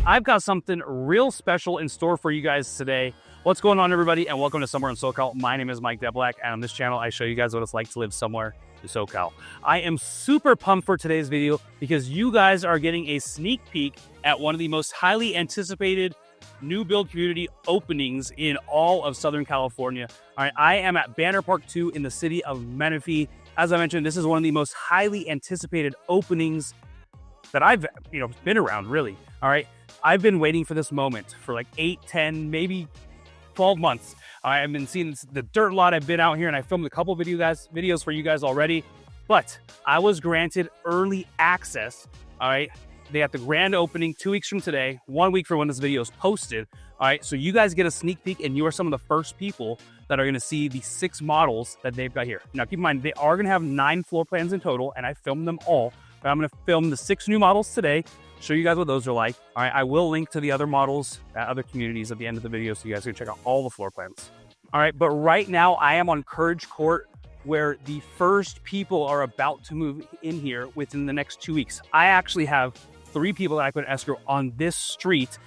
I've got something real special in store for you guys today. What's going on, everybody, and welcome to Somewhere in SoCal. My name is Mike Deblack, and on this channel, I show you guys what it's like to live somewhere in SoCal. I am super pumped for today's video because you guys are getting a sneak peek at one of the most highly anticipated new build community openings in all of Southern California. All right, I am at Banner Park 2 in the city of Menifee. As I mentioned, this is one of the most highly anticipated openings that I've been around, really. All right, I've been waiting for this moment for like 8, 10, maybe 12 months. I've been seeing the dirt lot. I've been out here and I filmed a couple videos for you guys already, but I was granted early access. All right, they got the grand opening 2 weeks from today, 1 week from when this video is posted. All right, so you guys get a sneak peek and you are some of the first people that are going to see the 6 models that they've got here. Now keep in mind, they are going to have 9 floor plans in total, and I filmed them all, but I'm going to film the 6 new models today, show you guys what those are like. All right, I will link to the other models at other communities at the end of the video, so you guys can check out all the floor plans. All right, but right now I am on Courage Court, where the first people are about to move in here within the next 2 weeks. I actually have 3 people that I put in escrow on this street,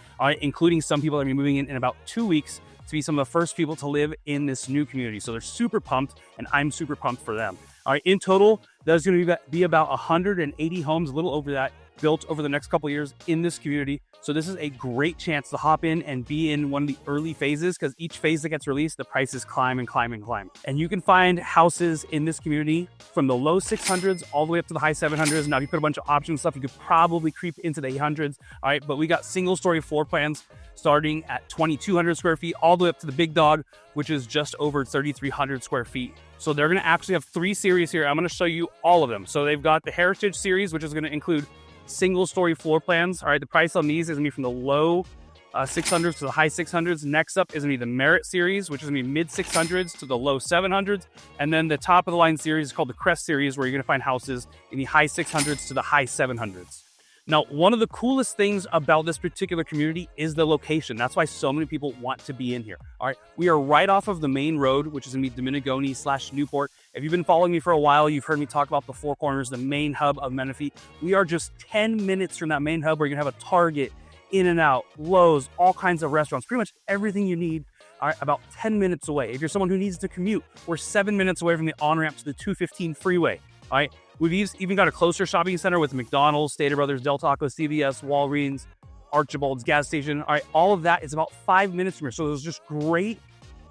including some people that are moving in about 2 weeks to be some of the first people to live in this new community. So they're super pumped, and I'm super pumped for them. All right, in total, there's going to be about 180 homes, a little over that, built over the next couple of years in this community. So this is a great chance to hop in and be in one of the early phases, because each phase that gets released, the prices climb and climb and climb. And you can find houses in this community from the low 600s all the way up to the high 700s. Now, if you put a bunch of option stuff, you could probably creep into the 800s. All right, but we got single story floor plans starting at 2,200 square feet all the way up to the big dog, which is just over 3,300 square feet. So they're going to actually have 3 series here. I'm going to show you all of them. So they've got the Heritage series, which is going to include single story floor plans. All right, the price on these is gonna be from the low 600s to the high 600s. Next up is gonna be the Merit series, which is gonna be mid 600s to the low 700s. And then the top of the line series is called the Crest series, where you're gonna find houses in the high 600s to the high 700s. Now, one of the coolest things about this particular community is the location. That's why so many people want to be in here. All right, we are right off of the main road, which is gonna be Domenigoni/Newport. If you've been following me for a while, you've heard me talk about the Four Corners, the main hub of Menifee. We are just 10 minutes from that main hub, where you're gonna have a Target, In-N-Out, Lowe's, all kinds of restaurants, pretty much everything you need. All right, about 10 minutes away. If you're someone who needs to commute, we're 7 minutes away from the on-ramp to the 215 freeway. All right, we've even got a closer shopping center with McDonald's, Stater Brothers, Del Taco, CVS, Walgreens, Archibald's gas station. All right, all of that is about 5 minutes from here. So there's just great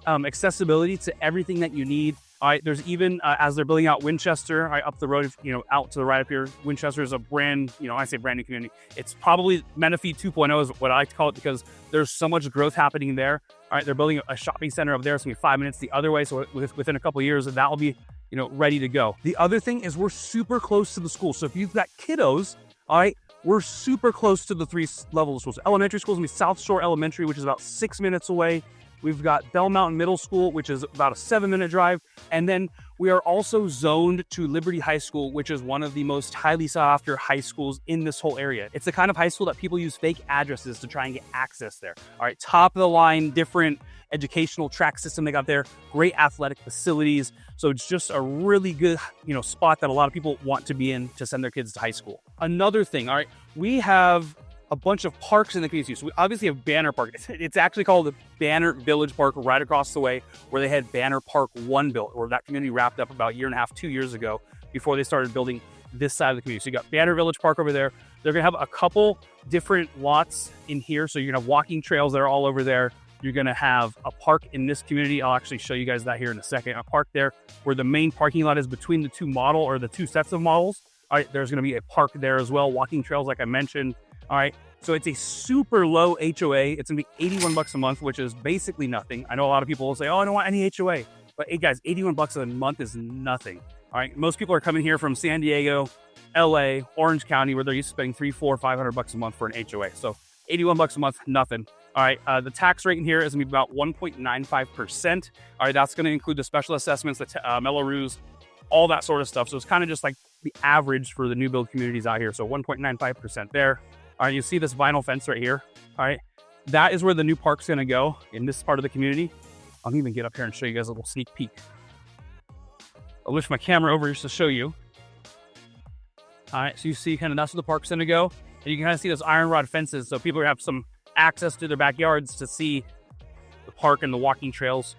accessibility to everything that you need. All right, there's even, as they're building out Winchester, all right, up the road, out to the right up here, Winchester is a brand, I say brand new community. It's probably Menifee 2.0 is what I like to call it, because there's so much growth happening there. All right, they're building a shopping center up there. It's gonna be 5 minutes the other way. So within a couple of years, that will be, ready to go. The other thing is we're super close to the school. So if you've got kiddos, all right, we're super close to the 3 levels of schools. Elementary school is gonna be South Shore Elementary, which is about 6 minutes away. We've got Bell Mountain Middle School, which is about a 7-minute drive. And then we are also zoned to Liberty High School, which is one of the most highly sought after high schools in this whole area. It's the kind of high school that people use fake addresses to try and get access there. All right, top of the line, different educational track system they got there, great athletic facilities. So it's just a really good, spot that a lot of people want to be in to send their kids to high school. Another thing, all right, we have a bunch of parks in the community. So we obviously have Banner Park. It's actually called the Banner Village Park, right across the way, where they had Banner Park 1 built, or that community wrapped up about 1.5 years, 2 years ago, before they started building this side of the community. So you got Banner Village Park over there. They're gonna have a couple different lots in here. So you're gonna have walking trails that are all over there. You're gonna have a park in this community. I'll actually show you guys that here in a second. A park there where the main parking lot is between the 2 sets of models. All right, there's gonna be a park there as well, walking trails like I mentioned. All right, so it's a super low HOA. It's gonna be 81 bucks a month, which is basically nothing. I know a lot of people will say, oh, I don't want any HOA. But hey guys, 81 bucks a month is nothing. All right, most people are coming here from San Diego, LA, Orange County, where they're used to spending 300, 400, 500 bucks a month for an HOA. So 81 bucks a month, nothing. All right, the tax rate in here is gonna be about 1.95%. All right, that's gonna include the special assessments, the Mellorews, all that sort of stuff. So it's kind of just like the average for the new build communities out here. So 1.95% there. All right, you see this vinyl fence right here. All right, that is where the new park's gonna go in this part of the community. I'll even get up here and show you guys a little sneak peek. I'll lift my camera over just to show you. All right, so you see kind of that's where the park's gonna go. And you can kind of see those iron rod fences, so people have some access to their backyards to see the park and the walking trails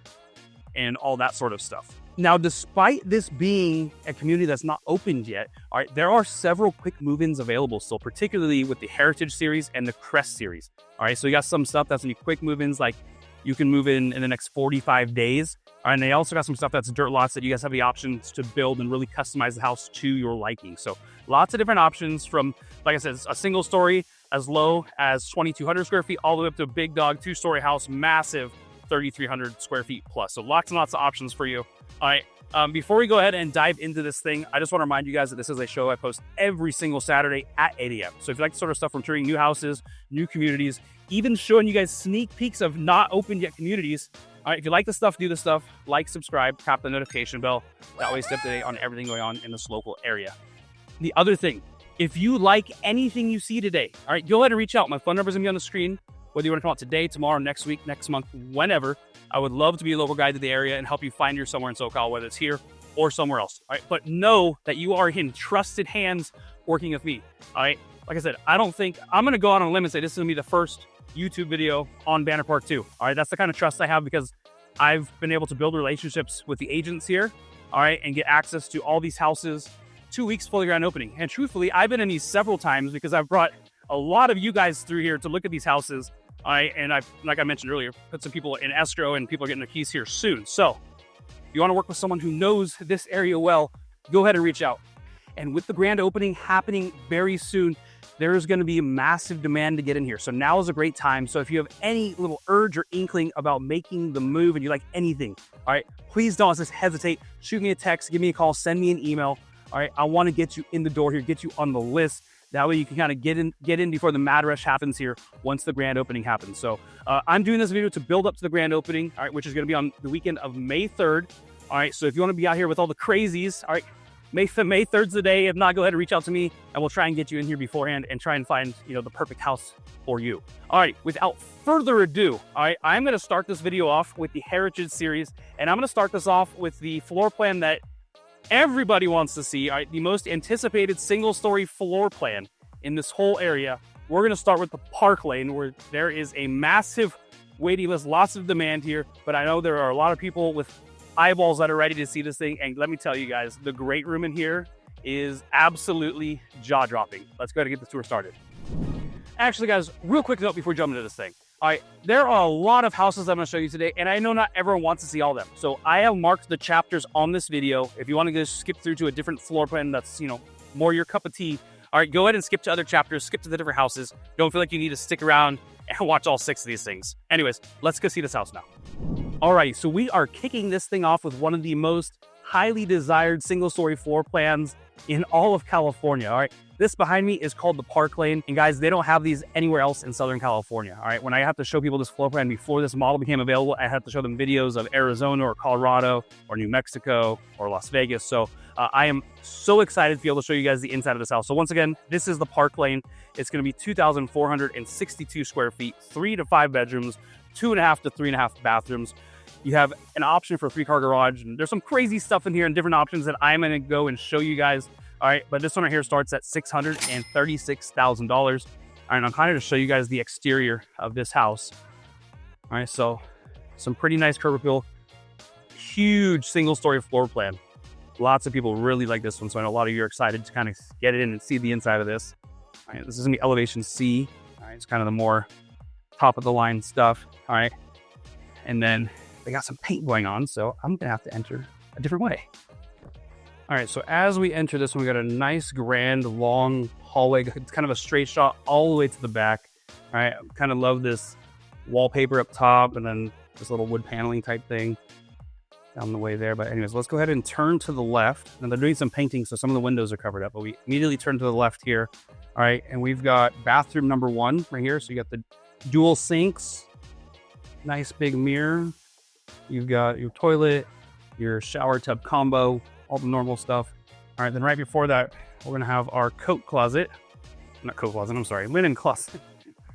and all that sort of stuff. Now, despite this being a community that's not opened yet, all right, there are several quick move-ins available still, particularly with the Heritage series and the Crest series. All right, so you got some stuff that's gonna be quick move-ins, like you can move in the next 45 days. All right, and they also got some stuff that's dirt lots that you guys have the options to build and really customize the house to your liking. So lots of different options from, like I said, a single story as low as 2,200 square feet all the way up to a big dog 2-story house, massive 3,300 square feet plus. So lots and lots of options for you. All right, before we go ahead and dive into this thing, I just want to remind you guys that this is a show I post every single Saturday at 8 a.m. So if you like the sort of stuff from touring new houses, new communities, even showing you guys sneak peeks of not opened yet communities, all right, if you like the stuff, do the stuff, like, subscribe, tap the notification bell. That way stay up to date on everything going on in this local area. The other thing, if you like anything you see today, all right, go ahead and reach out. My phone number is going to be on the screen. Whether you want to come out today, tomorrow, next week, next month, whenever, I would love to be a local guide to the area and help you find your somewhere in SoCal, whether it's here or somewhere else. All right, but know that you are in trusted hands working with me. All right, like I said, I don't think I'm going to go out on a limb and say this is going to be the first YouTube video on Banner Park 2. All right, that's the kind of trust I have because I've been able to build relationships with the agents here, all right, and get access to all these houses 2 weeks before the grand opening. And truthfully, I've been in these several times because I've brought a lot of you guys through here to look at these houses. All right, and I've, like I mentioned earlier, put some people in escrow and people are getting their keys here soon. So if you want to work with someone who knows this area well, go ahead and reach out. And with the grand opening happening very soon, there is going to be a massive demand to get in here. So now is a great time. So if you have any little urge or inkling about making the move and you like anything, all right, please don't just hesitate. Shoot me a text, give me a call, send me an email. All right, I want to get you in the door here, get you on the list. That way you can kind of get in before the mad rush happens here once the grand opening happens. So I'm doing this video to build up to the grand opening, all right, which is going to be on the weekend of May 3rd. All right, so if you want to be out here with all the crazies, all right, May 3rd's the day. If not, go ahead and reach out to me and we'll try and get you in here beforehand and try and find, you know, the perfect house for you. All right, without further ado, all right, I'm going to start this video off with the Heritage series, and I'm going to start this off with the floor plan that everybody wants to see, all right, the most anticipated single-story floor plan in this whole area. We're going to start with the Parklane, where there is a massive waiting list, lots of demand here, but I know there are a lot of people with eyeballs that are ready to see this thing. And let me tell you guys, the great room in here is absolutely jaw-dropping. Let's go ahead and get the tour started. Actually, guys, real quick note before we jump into this thing. All right, there are a lot of houses I'm going to show you today, and I know not everyone wants to see all of them. So I have marked the chapters on this video. If you want to just skip through to a different floor plan that's, you know, more your cup of tea, all right, go ahead and skip to other chapters, skip to the different houses. Don't feel like you need to stick around and watch all 6 of these things. Anyways, let's go see this house now. All right, so we are kicking this thing off with one of the most highly desired single-story floor plans in all of California. All right, this behind me is called the Parklane, and guys, they don't have these anywhere else in Southern California. All right, when I have to show people this floor plan before this model became available, I have to show them videos of Arizona or Colorado or New Mexico or Las Vegas. So I am so excited to be able to show you guys the inside of this house. So once again, this is the Parklane. It's going to be 2,462 square feet, 3 to 5 bedrooms, 2.5 to 3.5 bathrooms. You have an option for a 3-car garage, and there's some crazy stuff in here and different options that I'm going to go and show you guys. All right, but this one right here starts at $636,000. All right, and I'm kind of to show you guys the exterior of this house. All right, so some pretty nice curb appeal, huge single-story floor plan. Lots of people really like this one, so I know a lot of you are excited to kind of get in and see the inside of this. All right, this is gonna be elevation C. All right, it's kind of the more top of the line stuff. All right, and then they got some paint going on, so I'm gonna have to enter a different way. All right, so as we enter this one, we got a nice, grand, long hallway. It's kind of a straight shot all the way to the back. All right, I kind of love this wallpaper up top and then this little wood paneling type thing down the way there. But anyways, let's go ahead and turn to the left. Now they're doing some painting, so some of the windows are covered up, but we immediately turn to the left here. All right, and we've got bathroom number 1 right here. So you got the dual sinks, nice big mirror. You've got your toilet, your shower tub combo, all the normal stuff. All right, then right before that, we're gonna have our coat closet. Not coat closet, I'm sorry, linen closet.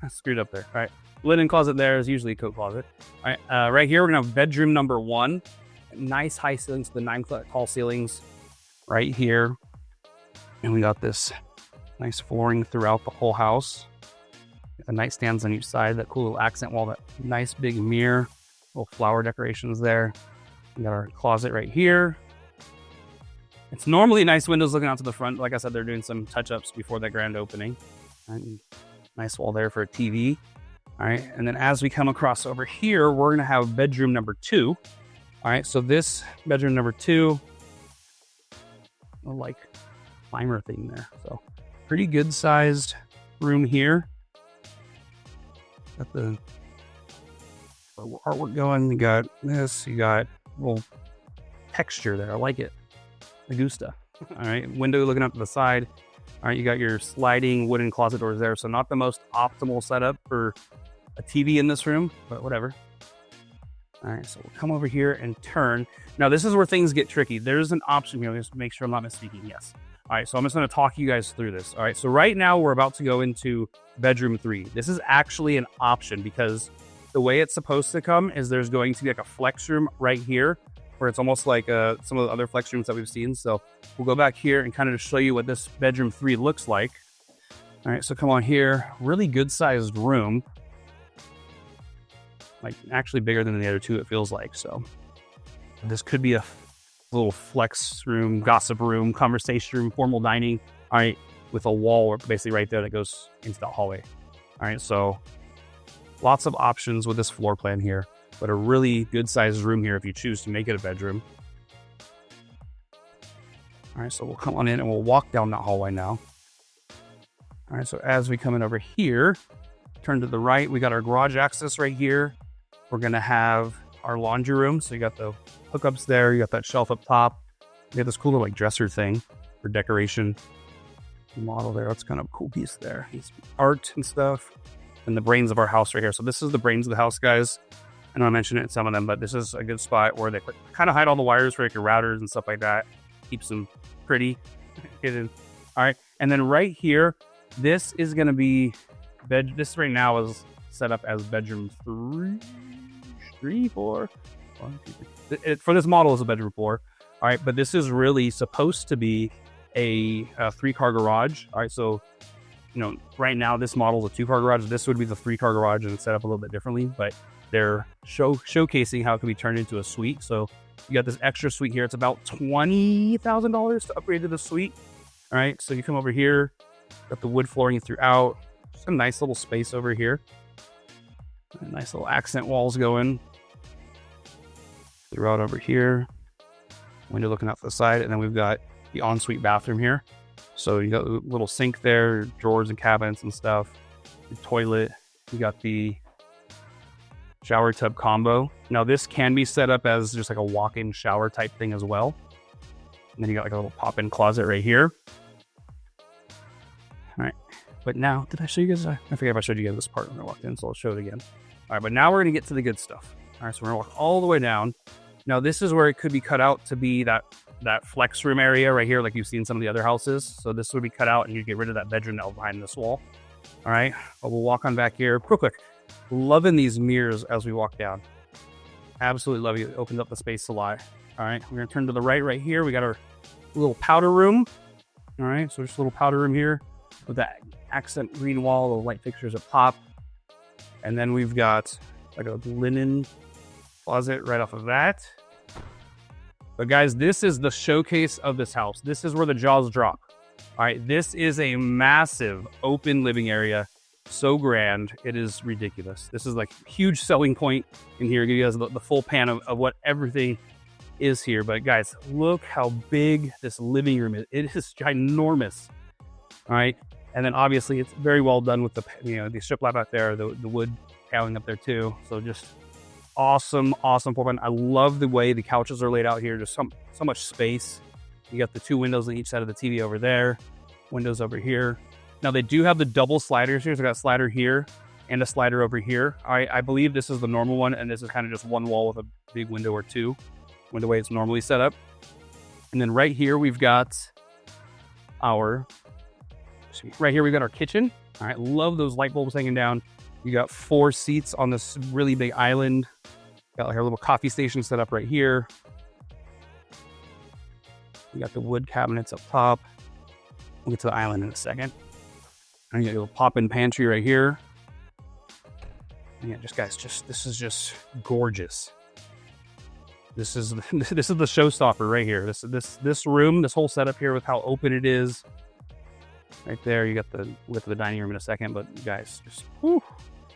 I screwed up there. All right, linen closet there is usually a coat closet. All right, right here, we're gonna have bedroom number 1. Nice high ceilings, the 9-foot tall ceilings right here. And we got this Nice flooring throughout the whole house. The nightstands on each side, that cool little accent wall, that nice big mirror, little flower decorations there. We got our closet right here. It's normally nice windows looking out to the front. Like I said, they're doing some touch-ups before that grand opening. And nice wall there for a TV. All right, and then as we come across over here, we're gonna have bedroom number 2. All right, so this bedroom number 2, like climber thing there. So pretty good sized room here. Got the artwork going. You got this, you got a little texture there. I like it. The Gusta. All right, window looking up to the side. All right, you got your sliding wooden closet doors there. So not the most optimal setup for a TV in this room, but whatever. All right, so we'll come over here and turn. Now this is where things get tricky. There's an option here. Just make sure I'm not misspeaking. Yes. All right, so I'm just going to talk you guys through this. All right, so right now we're about to go into bedroom 3. This is actually an option because the way it's supposed to come is there's going to be like a flex room right here where it's almost like some of the other flex rooms that we've seen. So we'll go back here and kind of just show you what this bedroom 3 looks like. All right, so come on here. Really good sized room. Like actually bigger than the other 2, it feels like. So this could be a little flex room, gossip room, conversation room, formal dining. All right, with a wall basically right there that goes into the hallway. All right, so lots of options with this floor plan here, but a really good sized room here if you choose to make it a bedroom. All right, so we'll come on in and we'll walk down that hallway now. All right, so as we come in over here, turn to the right, we got our garage access right here. We're gonna have our laundry room. So you got the hookups there, you got that shelf up top. You got this cool little like dresser thing for decoration. Model there, that's kind of a cool piece there. It's art and stuff. And the brains of our house right here. So this is the brains of the house, guys. I know I mentioned it in some of them, but this is a good spot where they kind of hide all the wires for like your routers and stuff like that. Keeps them pretty hidden. All right, and then right here, this is gonna be this right now is set up as bedroom 3, 4. 1, 2, 3. For this model is a bedroom 4. All right, but this is really supposed to be a 3-car garage. All right, so you know, right now this model is a 2-car garage. This would be the 3-car garage and it's set up a little bit differently, but they're showcasing how it can be turned into a suite. So you got this extra suite here. It's about $20,000 to upgrade to the suite. All right, so you come over here, got the wood flooring throughout. Just a nice little space over here. Nice little accent walls going throughout over here. Window looking out to the side, and then we've got the ensuite bathroom here. So you got a little sink there, drawers and cabinets and stuff. The toilet. You got the shower tub combo. Now this can be set up as just like a walk-in shower type thing as well. And then you got like a little pop-in closet right here. All right, but now, did I show you guys? I forget if I showed you guys this part when I walked in, so I'll show it again. All right, but now we're gonna get to the good stuff. All right, so we're gonna walk all the way down. Now this is where it could be cut out to be that flex room area right here, like you've seen some of the other houses. So this would be cut out and you get rid of that bedroom that was behind this wall. All right, but we'll walk on back here real quick. Loving these mirrors as we walk down. Absolutely love it. It opens up the space a lot. All right, we're gonna turn to the right here. We got our little powder room. All right, so just a little powder room here with that accent green wall, the light fixtures up top. And then we've got like a linen closet right off of that. But guys, this is the showcase of this house. This is where the jaws drop. All right, this is a massive open living area. So grand, it is ridiculous. This is like a huge selling point in here. Give you guys the full pan of what everything is here. But guys, look how big this living room is. It is ginormous. All right, and then obviously it's very well done with the the shiplap out there, the wood paneling up there too. So just awesome floor plan. I love the way the couches are laid out here. Just so much space. You got the 2 windows on each side of the TV over there, windows over here. Now they do have the double sliders here. So I got a slider here and a slider over here. I believe this is the normal one, and this is kind of just one wall with a big window or 2, when the way it's normally set up. And then right here we've got our kitchen. All right, love those light bulbs hanging down. You got 4 seats on this really big island. Got like our little coffee station set up right here. You got the wood cabinets up top. We'll get to the island in a second. And you got a little pop-in pantry right here. And yeah, guys, this is just gorgeous. This is the showstopper right here. This room, this whole setup here with how open it is. Right there, you got the width of the dining room in a second, but you guys just whew.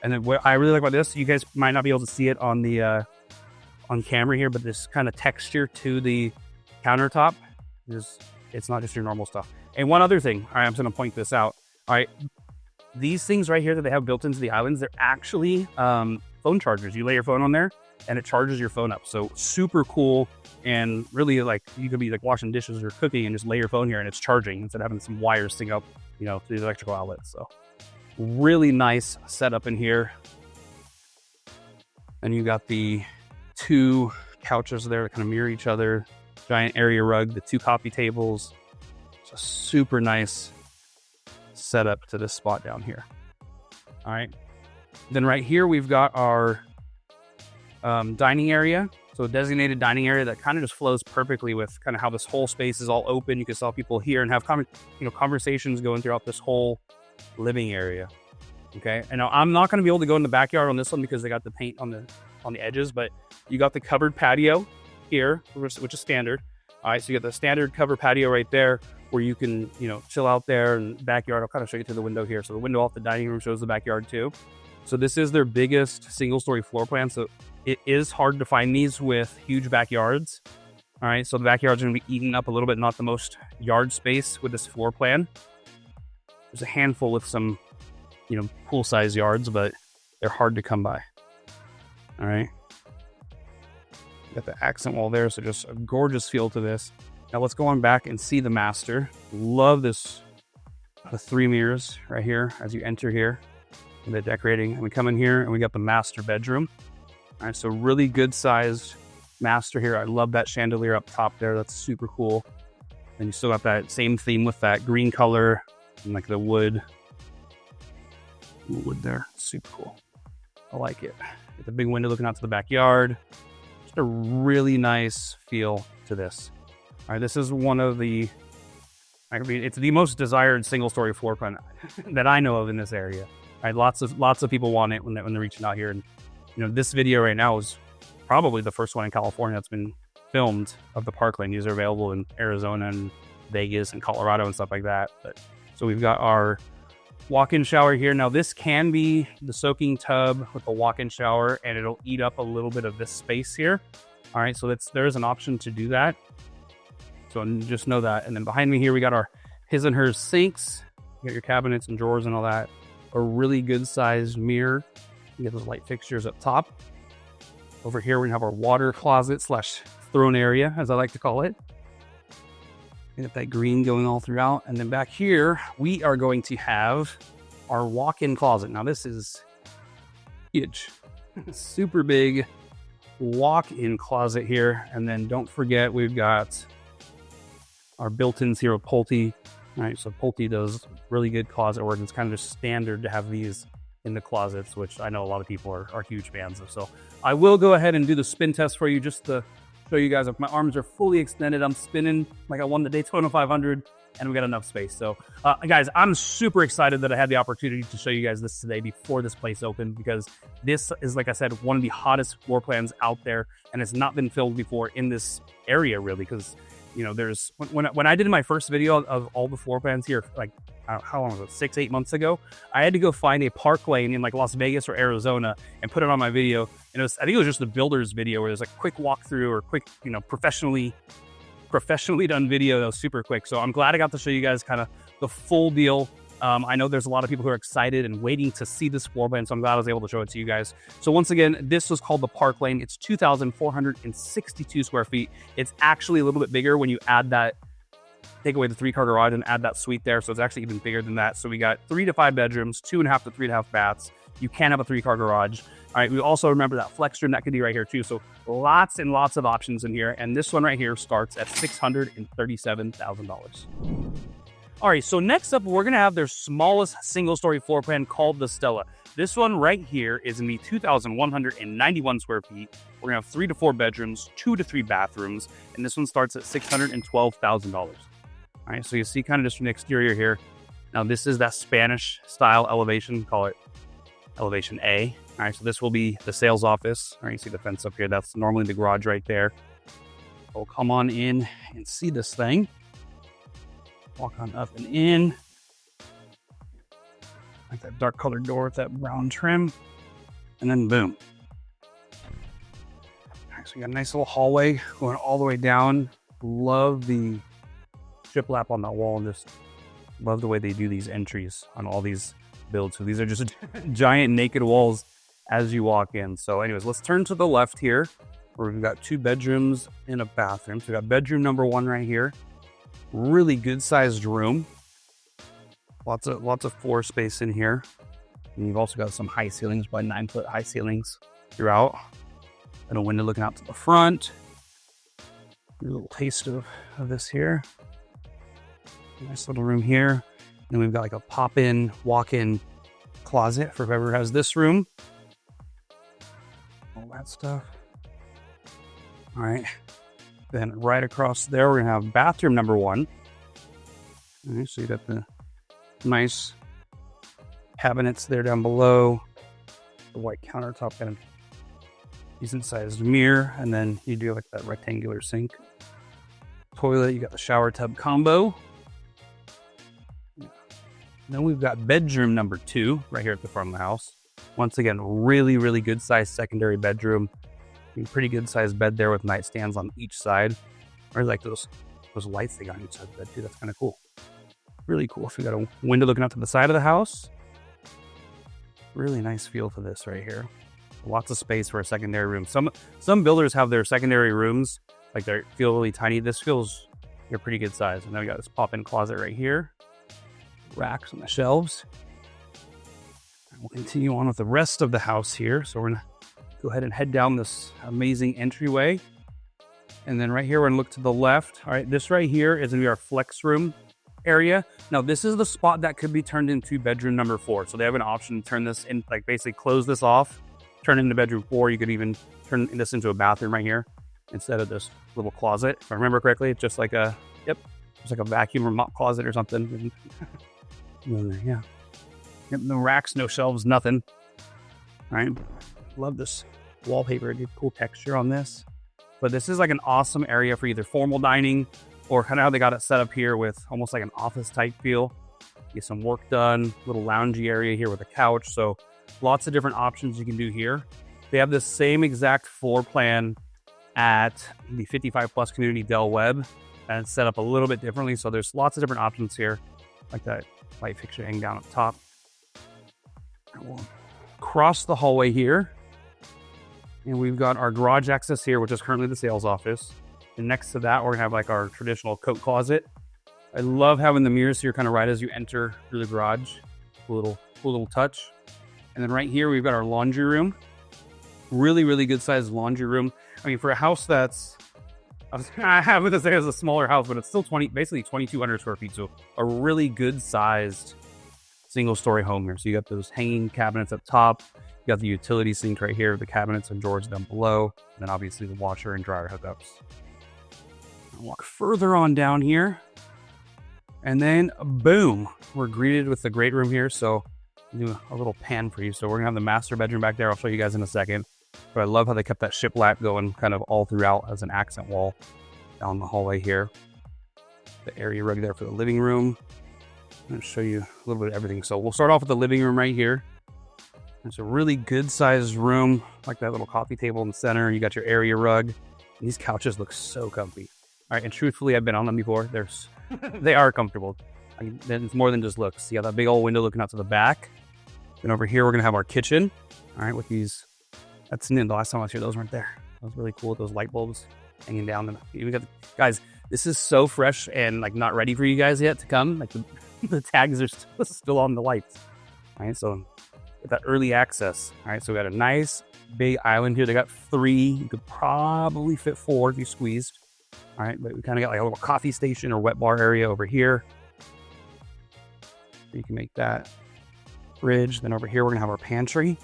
And then what I really like about this, you guys might not be able to see it on the on camera here, but this kind of texture to the countertop is, it's not just your normal stuff. And one other thing, all right, I'm just gonna point this out. All right, these things right here that they have built into the islands, they're actually phone chargers. You lay your phone on there and it charges your phone up. So super cool. And really, like, you could be like washing dishes or cooking and just lay your phone here and it's charging instead of having some wires sticking up, you know, to the electrical outlets. So really nice setup in here. And you got the two couches there that kind of mirror each other, giant area rug, the two coffee tables. It's a super nice setup to this spot down here. All right. Then right here, we've got our dining area. So a designated dining area that kind of just flows perfectly with kind of how this whole space is all open. You can saw people here and have conversations going throughout this whole living area. Okay, and now I'm not going to be able to go in the backyard on this one because they got the paint on the edges, but you got the covered patio here, which is standard. All right, so you got the standard covered patio right there where you can, you know, chill out there, and backyard, I'll kind of show you through the window here. So the window off the dining room shows the backyard too. So this is their biggest single story floor plan. So it is hard to find these with huge backyards. All right, so the backyard's going to be eating up a little bit, not the most yard space with this floor plan. There's a handful with some, you know, pool size yards, but they're hard to come by. All right. Got the accent wall there, so just a gorgeous feel to this. Now let's go on back and see the master. Love this, the 3 mirrors right here as you enter here. The decorating, and we come in here and we got the master bedroom. All right, so really good sized master here. I love that chandelier up top there. That's super cool. And you still got that same theme with that green color and like the wood there. Super cool. I like it. Got the big window looking out to the backyard. Just a really nice feel to this. All right, this is one of the, I mean, it's the most desired single story floor plan that I know of in this area. All right, lots of people want it when they're reaching out here. And you know, this video right now is probably the first one in California that's been filmed of the Parklane. These are available in Arizona and Vegas and Colorado and stuff like that. But so we've got our walk-in shower here. Now this can be the soaking tub with the walk-in shower, and it'll eat up a little bit of this space here. All right, so there's an option to do that. So just know that. And then behind me here, we got our his and hers sinks. You got your cabinets and drawers and all that. A really good sized mirror. You get those light fixtures up top. Over here, we have our water closet / throne area, as I like to call it. You got that green going all throughout. And then back here, we are going to have our walk-in closet. Now this is huge, super big walk-in closet here. And then don't forget, we've got our built-ins here with Pulte. All right, so Pulte does really good closet work. It's kind of just standard to have these in the closets, which I know a lot of people are huge fans of. So I will go ahead and do the spin test for you just to show you guys if my arms are fully extended. I'm spinning like I won the Daytona 500 and we got enough space. So guys, I'm super excited that I had the opportunity to show you guys this today before this place opened, because this is, like I said, one of the hottest floor plans out there, and it's not been filled before in this area really, because you know, there's when I did my first video of all the floor plans here, like how long was it, 6-8 months ago, I had to go find a Parklane in like Las Vegas or Arizona and put it on my video. And I think it was just the builder's video where there's like quick walkthrough or quick, you know, professionally done video that was super quick. So I'm glad I got to show you guys kind of the full deal. I know there's a lot of people who are excited and waiting to see this floor plan, so I'm glad I was able to show it to you guys. So once again, this was called the Parklane. It's 2,462 square feet. It's actually a little bit bigger when you add that, take away the 3-car garage and add that suite there. So it's actually even bigger than that. So we got 3 to 5 bedrooms, 2.5 to 3.5 baths. You can have a 3-car garage. All right, we also remember that flex room that could be right here too. So lots and lots of options in here. And this one right here starts at $637,000. All right, so next up, we're gonna have their smallest single story floor plan called the Stella. This one right here is gonna be 2,191 square feet. We're gonna have 3 to 4 bedrooms, 2 to 3 bathrooms, and this one starts at $612,000. All right, so you see kind of just from the exterior here, Now this is that Spanish style elevation, call it elevation A. All right, so this will be the sales office. All right, you see the fence up here. That's normally the garage right there. We'll come on in and see this thing. Walk on up and in. Like that dark colored door with that brown trim. And then boom. All right, so we got a nice little hallway going all the way down. Love the shiplap on that wall, and just love the way they do these entries on all these builds. So these are just giant naked walls as you walk in. So anyways, let's turn to the left here, where we've got 2 bedrooms and a bathroom. So we got bedroom number 1 right here. Really good sized room. Lots of floor space in here. And you've also got some high ceilings, by 9-foot high ceilings throughout. And a window looking out to the front. A little taste of this here. Nice little room here. And then we've got like a pop-in, walk-in closet for whoever has this room. All that stuff. All right. Then right across there, we're gonna have bathroom number 1. All right, so you got the nice cabinets there down below. The white countertop, kind of decent sized mirror, and then you do like that rectangular sink. Toilet, you got the shower tub combo. Then we've got bedroom number 2 right here at the front of the house. Once again, really good sized secondary bedroom. Pretty good sized bed there with nightstands on each side. Or like those lights they got on each side of the bed too. That's kind of cool. Really cool. So we got a window looking out to the side of the house. Really nice feel to this right here. Lots of space for a secondary room. Some builders have their secondary rooms like they feel really tiny. This feels a pretty good size. And then we got this pop-in closet right here. Racks on the shelves. And we'll continue on with the rest of the house here. So we're gonna go ahead and head down this amazing entryway. And then right here, we're gonna look to the left. All right, this right here is gonna be our flex room area. Now, this is the spot that could be turned into bedroom number 4. So they have an option to turn this in, like basically close this off, turn it into bedroom 4. You could even turn this into a bathroom right here instead of this little closet. If I remember correctly, it's just like a, it's like a vacuum or mop closet or something. Yeah. Yep, no racks, no shelves, nothing. All right. Love this wallpaper. Good, cool texture on this. But this is like an awesome area for either formal dining or kind of how they got it set up here with almost like an office type feel. Get some work done, little loungy area here with a couch. So lots of different options you can do here. They have the same exact floor plan at the 55 Plus Community Del Webb, and it's set up a little bit differently. So there's lots of different options here, like that light fixture hanging down up top. We'll cross the hallway here, and we've got our garage access here, which is currently the sales office. And next to that, we're gonna have like our traditional coat closet. I love having the mirrors here kind of right as you enter through the garage. Cool little touch. And then right here, we've got our laundry room. Really good sized laundry room. I mean, for a house that's, I have to say it's a smaller house, but it's still basically 2,200 square feet. So a really good sized single story home here. So you got those hanging cabinets up top. You got the utility sink right here, the cabinets and drawers down below. And then obviously the washer and dryer hookups. I'll walk further on down here. And then boom, we're greeted with the great room here. So I'll do a little pan for you. So we're gonna have the master bedroom back there. I'll show you guys in a second. But I love how they kept that shiplap going kind of all throughout as an accent wall down the hallway here. The area rug there for the living room. I'm going to show you a little bit of everything. So we'll start off with the living room right here. It's a really good sized room, like that little coffee table in the center. You got your area rug. And these couches look so comfy. All right, and truthfully, I've been on them before. They are comfortable. I mean, it's more than just looks. You got that big old window looking out to the back. Then over here, we're going to have our kitchen. All right, with these. That's new. The last time I was here, those weren't there. That was really cool with those light bulbs hanging down. We got, guys, this is so fresh and like not ready for you guys yet to come. Like the tags are still on the lights. All right, so with that early access. All right, so we got a nice big island here. They got 3. You could probably fit 4 if you squeezed. All right, but we kind of got like a little coffee station or wet bar area over here. So you can make that fridge. Then over here, we're gonna have our pantry.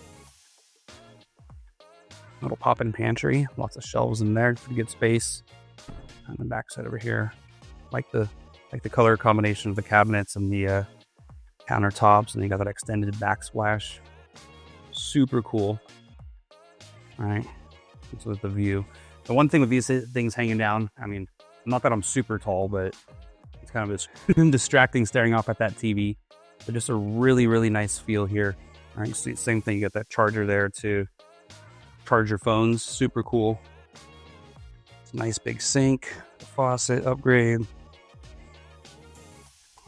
Little pop-in pantry, lots of shelves in there, pretty good space. On the back side over here, like the color combination of the cabinets and the countertops, and you got that extended backsplash. Super cool. All right, this was the view. The one thing with these things hanging down, I mean, not that I'm super tall, but it's kind of this distracting staring off at that TV. But just a really, really nice feel here. All right, so same thing, you got that charger there to charge your phones. Super cool. It's a nice big sink, faucet upgrade.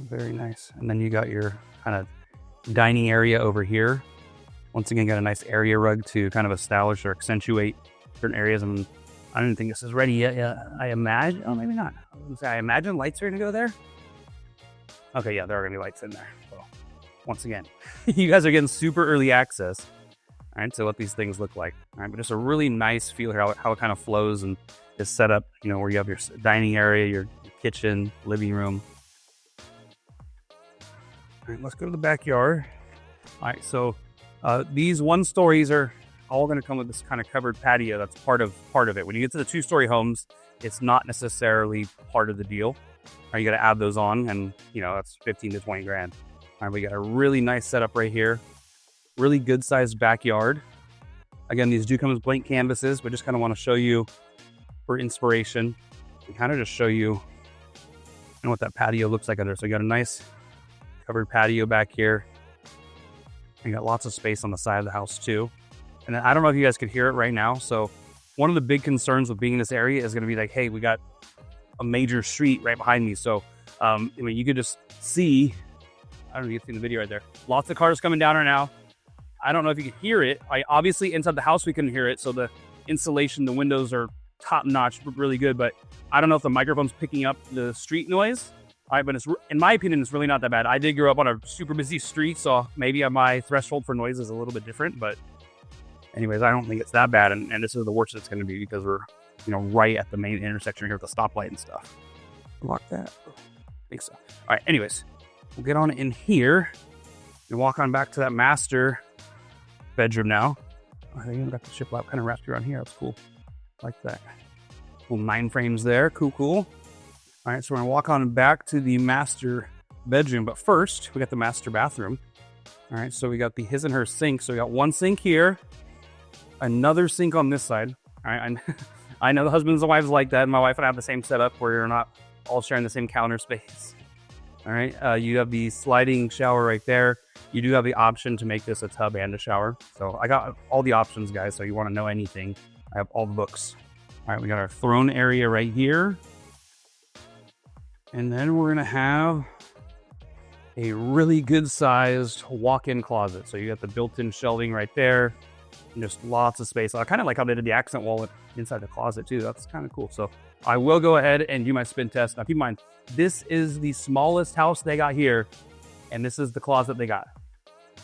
Very nice. And then you got your kind of dining area over here. Once again, got a nice area rug to kind of establish or accentuate certain areas. And I don't think this is ready yet. Yeah, I imagine, oh, maybe not. I imagine lights are gonna go there. Okay, yeah, there are gonna be lights in there. So once again, you guys are getting super early access. All right, so what these things look like. All right, but just a really nice feel here, how it kind of flows and is set up, you know, where you have your dining area, your kitchen, living room. All right, let's go to the backyard. All right, so these 1-stories are all going to come with this kind of covered patio. That's part of it. When you get to the 2-story homes, it's not necessarily part of the deal. All right, you got to add those on, and you know that's 15 to 20 grand. All right, we got a really nice setup right here. Really good sized backyard. Again, these do come as blank canvases, but just kind of want to show you for inspiration and kind of just show you what that patio looks like under. So you got a nice covered patio back here. You got lots of space on the side of the house too. And I don't know if you guys could hear it right now. So one of the big concerns with being in this area is going to be like, hey, we got a major street right behind me. So, I mean, you could just see, I don't know if you can see the video right there. Lots of cars coming down right now. I don't know if you can hear it. Obviously inside the house, we couldn't hear it. So the insulation, the windows are top notch, really good. But I don't know if the microphone's picking up the street noise. All right, but it's, in my opinion, it's really not that bad. I did grow up on a super busy street, so maybe my threshold for noise is a little bit different. But anyways, I don't think it's that bad. And this is the worst it's going to be because we're, you know, right at the main intersection here with the stoplight and stuff. Lock that. I think so. All right, anyways, we'll get on in here and walk on back to that master bedroom now. I think even got the shiplap kind of wrapped around here. That's cool. Like that. Little 9 frames there. Cool. All right, so we're gonna walk on back to the master bedroom, but first we got the master bathroom. All right, so we got the his and her sink. So we got one sink here, another sink on this side. All right, I know the husbands and wives like that. My wife and I have the same setup where you're not all sharing the same counter space. All right, you have the sliding shower right there. You do have the option to make this a tub and a shower. So I got all the options, guys. So you want to know anything, I have all the books. All right, we got our throne area right here. And then we're gonna have a really good sized walk-in closet. So you got the built-in shelving right there, and just lots of space. I kind of like how they did the accent wall inside the closet too. That's kind of cool. So I will go ahead and do my spin test. Now keep in mind, this is the smallest house they got here, and this is the closet they got.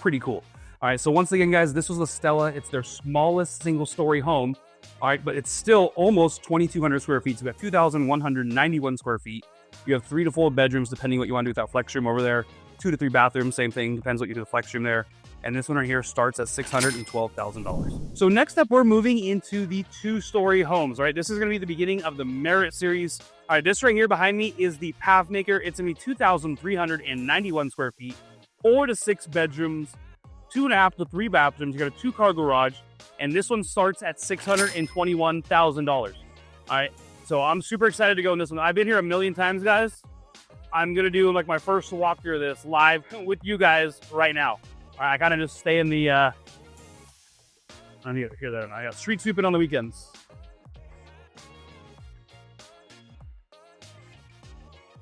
Pretty cool. All right, so once again, guys, this was a Stella. It's their smallest single-story home. All right, but it's still almost 2,200 square feet. So we got 2,191 square feet. You have 3 to 4 bedrooms, depending what you want to do with that flex room over there. 2 to 3 bathrooms, same thing. Depends what you do with the flex room there. And this one right here starts at $612,000. So next up, we're moving into the 2-story homes, right? This is going to be the beginning of the Merit series. All right, this right here behind me is the Pathmaker. It's going to be 2,391 square feet, 4 to 6 bedrooms, 2.5 to 3 bathrooms. You got a 2-car garage, and this one starts at $621,000. All right. So I'm super excited to go in this one. I've been here a million times, guys. I'm going to do like my first walkthrough of this live with you guys right now. All right, I kind of just stay in the, I need to hear that. I got street sweeping on the weekends.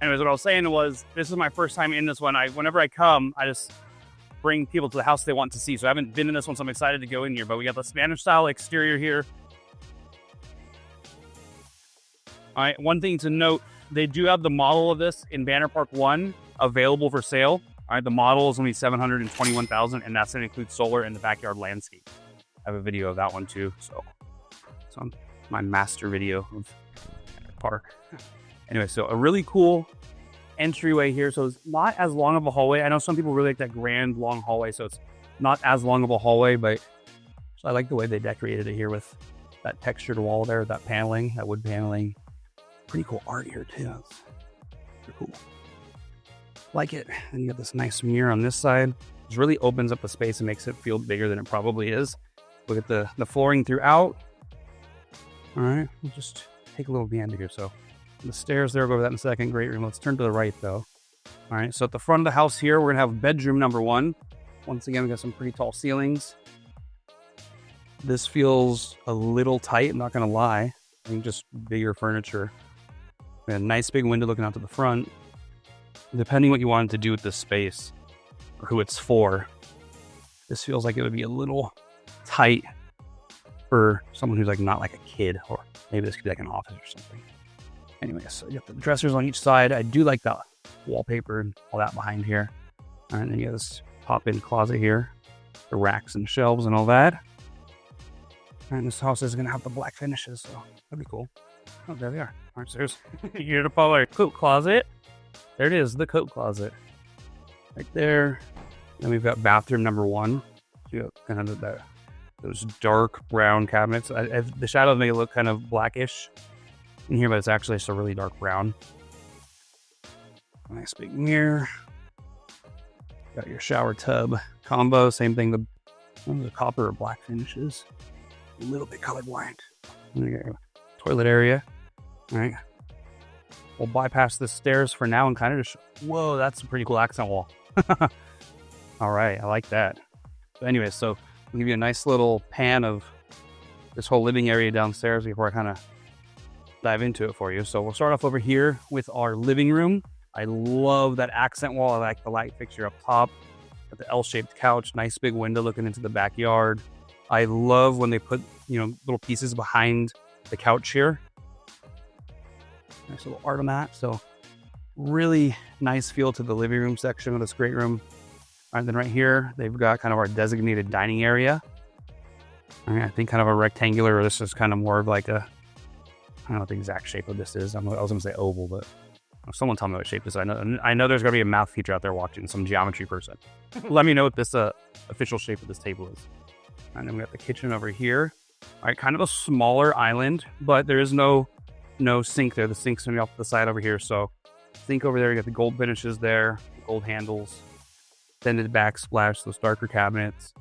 Anyways, what I was saying was, this is my first time in this one. Whenever I come, I just bring people to the house they want to see. So I haven't been in this one, so I'm excited to go in here. But we got the Spanish style exterior here. All right, one thing to note, they do have the model of this in Banner Park 1 available for sale. All right, the model is going to be $721,000, and that's going to include solar and the backyard landscape. I have a video of that one too, so it's on my master video of park. Anyway, so a really cool entryway here. So it's not as long of a hallway. I know some people really like that grand long hallway, so it's not as long of a hallway, but so I like the way they decorated it here with that textured wall there, that paneling, that wood paneling. Pretty cool art here too. Pretty cool. Like it. And you got this nice mirror on this side. It really opens up the space and makes it feel bigger than it probably is. Look at the flooring throughout. All right, we'll just take a little meander here. So the stairs there, we'll go over that in a second. Great room. Let's turn to the right though. All right, so at the front of the house here, we're gonna have bedroom number 1. Once again, we got some pretty tall ceilings. This feels a little tight, I'm not gonna lie. I think just bigger furniture. We got a nice big window looking out to the front. Depending what you wanted to do with this space or who it's for, this feels like it would be a little tight for someone who's like not like a kid, or maybe this could be like an office or something. Anyway, so you got the dressers on each side. I do like the wallpaper and all that behind here. All right, and then you got this pop-in closet here, the racks and shelves and all that. And this house is gonna have the black finishes, so that'd be cool. Oh, there they are. All right, so there's you're to follow our coat closet. There it is, the coat closet, right there. Then we've got bathroom number 1. So you got kind of those dark brown cabinets. The shadows make it look kind of blackish in here, but it's actually just a really dark brown. Nice big mirror. Got your shower tub combo. Same thing. The copper or black finishes. A little bit colorblind. And you got your toilet area. All right. We'll bypass the stairs for now and kind of just. Whoa, that's a pretty cool accent wall. All right, I like that. But anyway, so I'll give you a nice little pan of this whole living area downstairs before I kind of dive into it for you. So we'll start off over here with our living room. I love that accent wall. I like the light fixture up top. Got the L-shaped couch, nice big window looking into the backyard. I love when they put, little pieces behind the couch here. Nice little art on that. So really nice feel to the living room section of this great room. All right, then right here, they've got kind of our designated dining area. All right, I think kind of a rectangular, or this is kind of more of like a, I don't know what the exact shape of this is. I was gonna say oval, but someone tell me what shape this is. I know there's gonna be a math teacher out there watching, some geometry person. Let me know what this official shape of this table is. And then we got the kitchen over here. All right, kind of a smaller island, but there is no sink there. The sink's gonna be off to the side over here. So sink over there, you got the gold finishes there, gold handles, extended backsplash, those darker cabinets.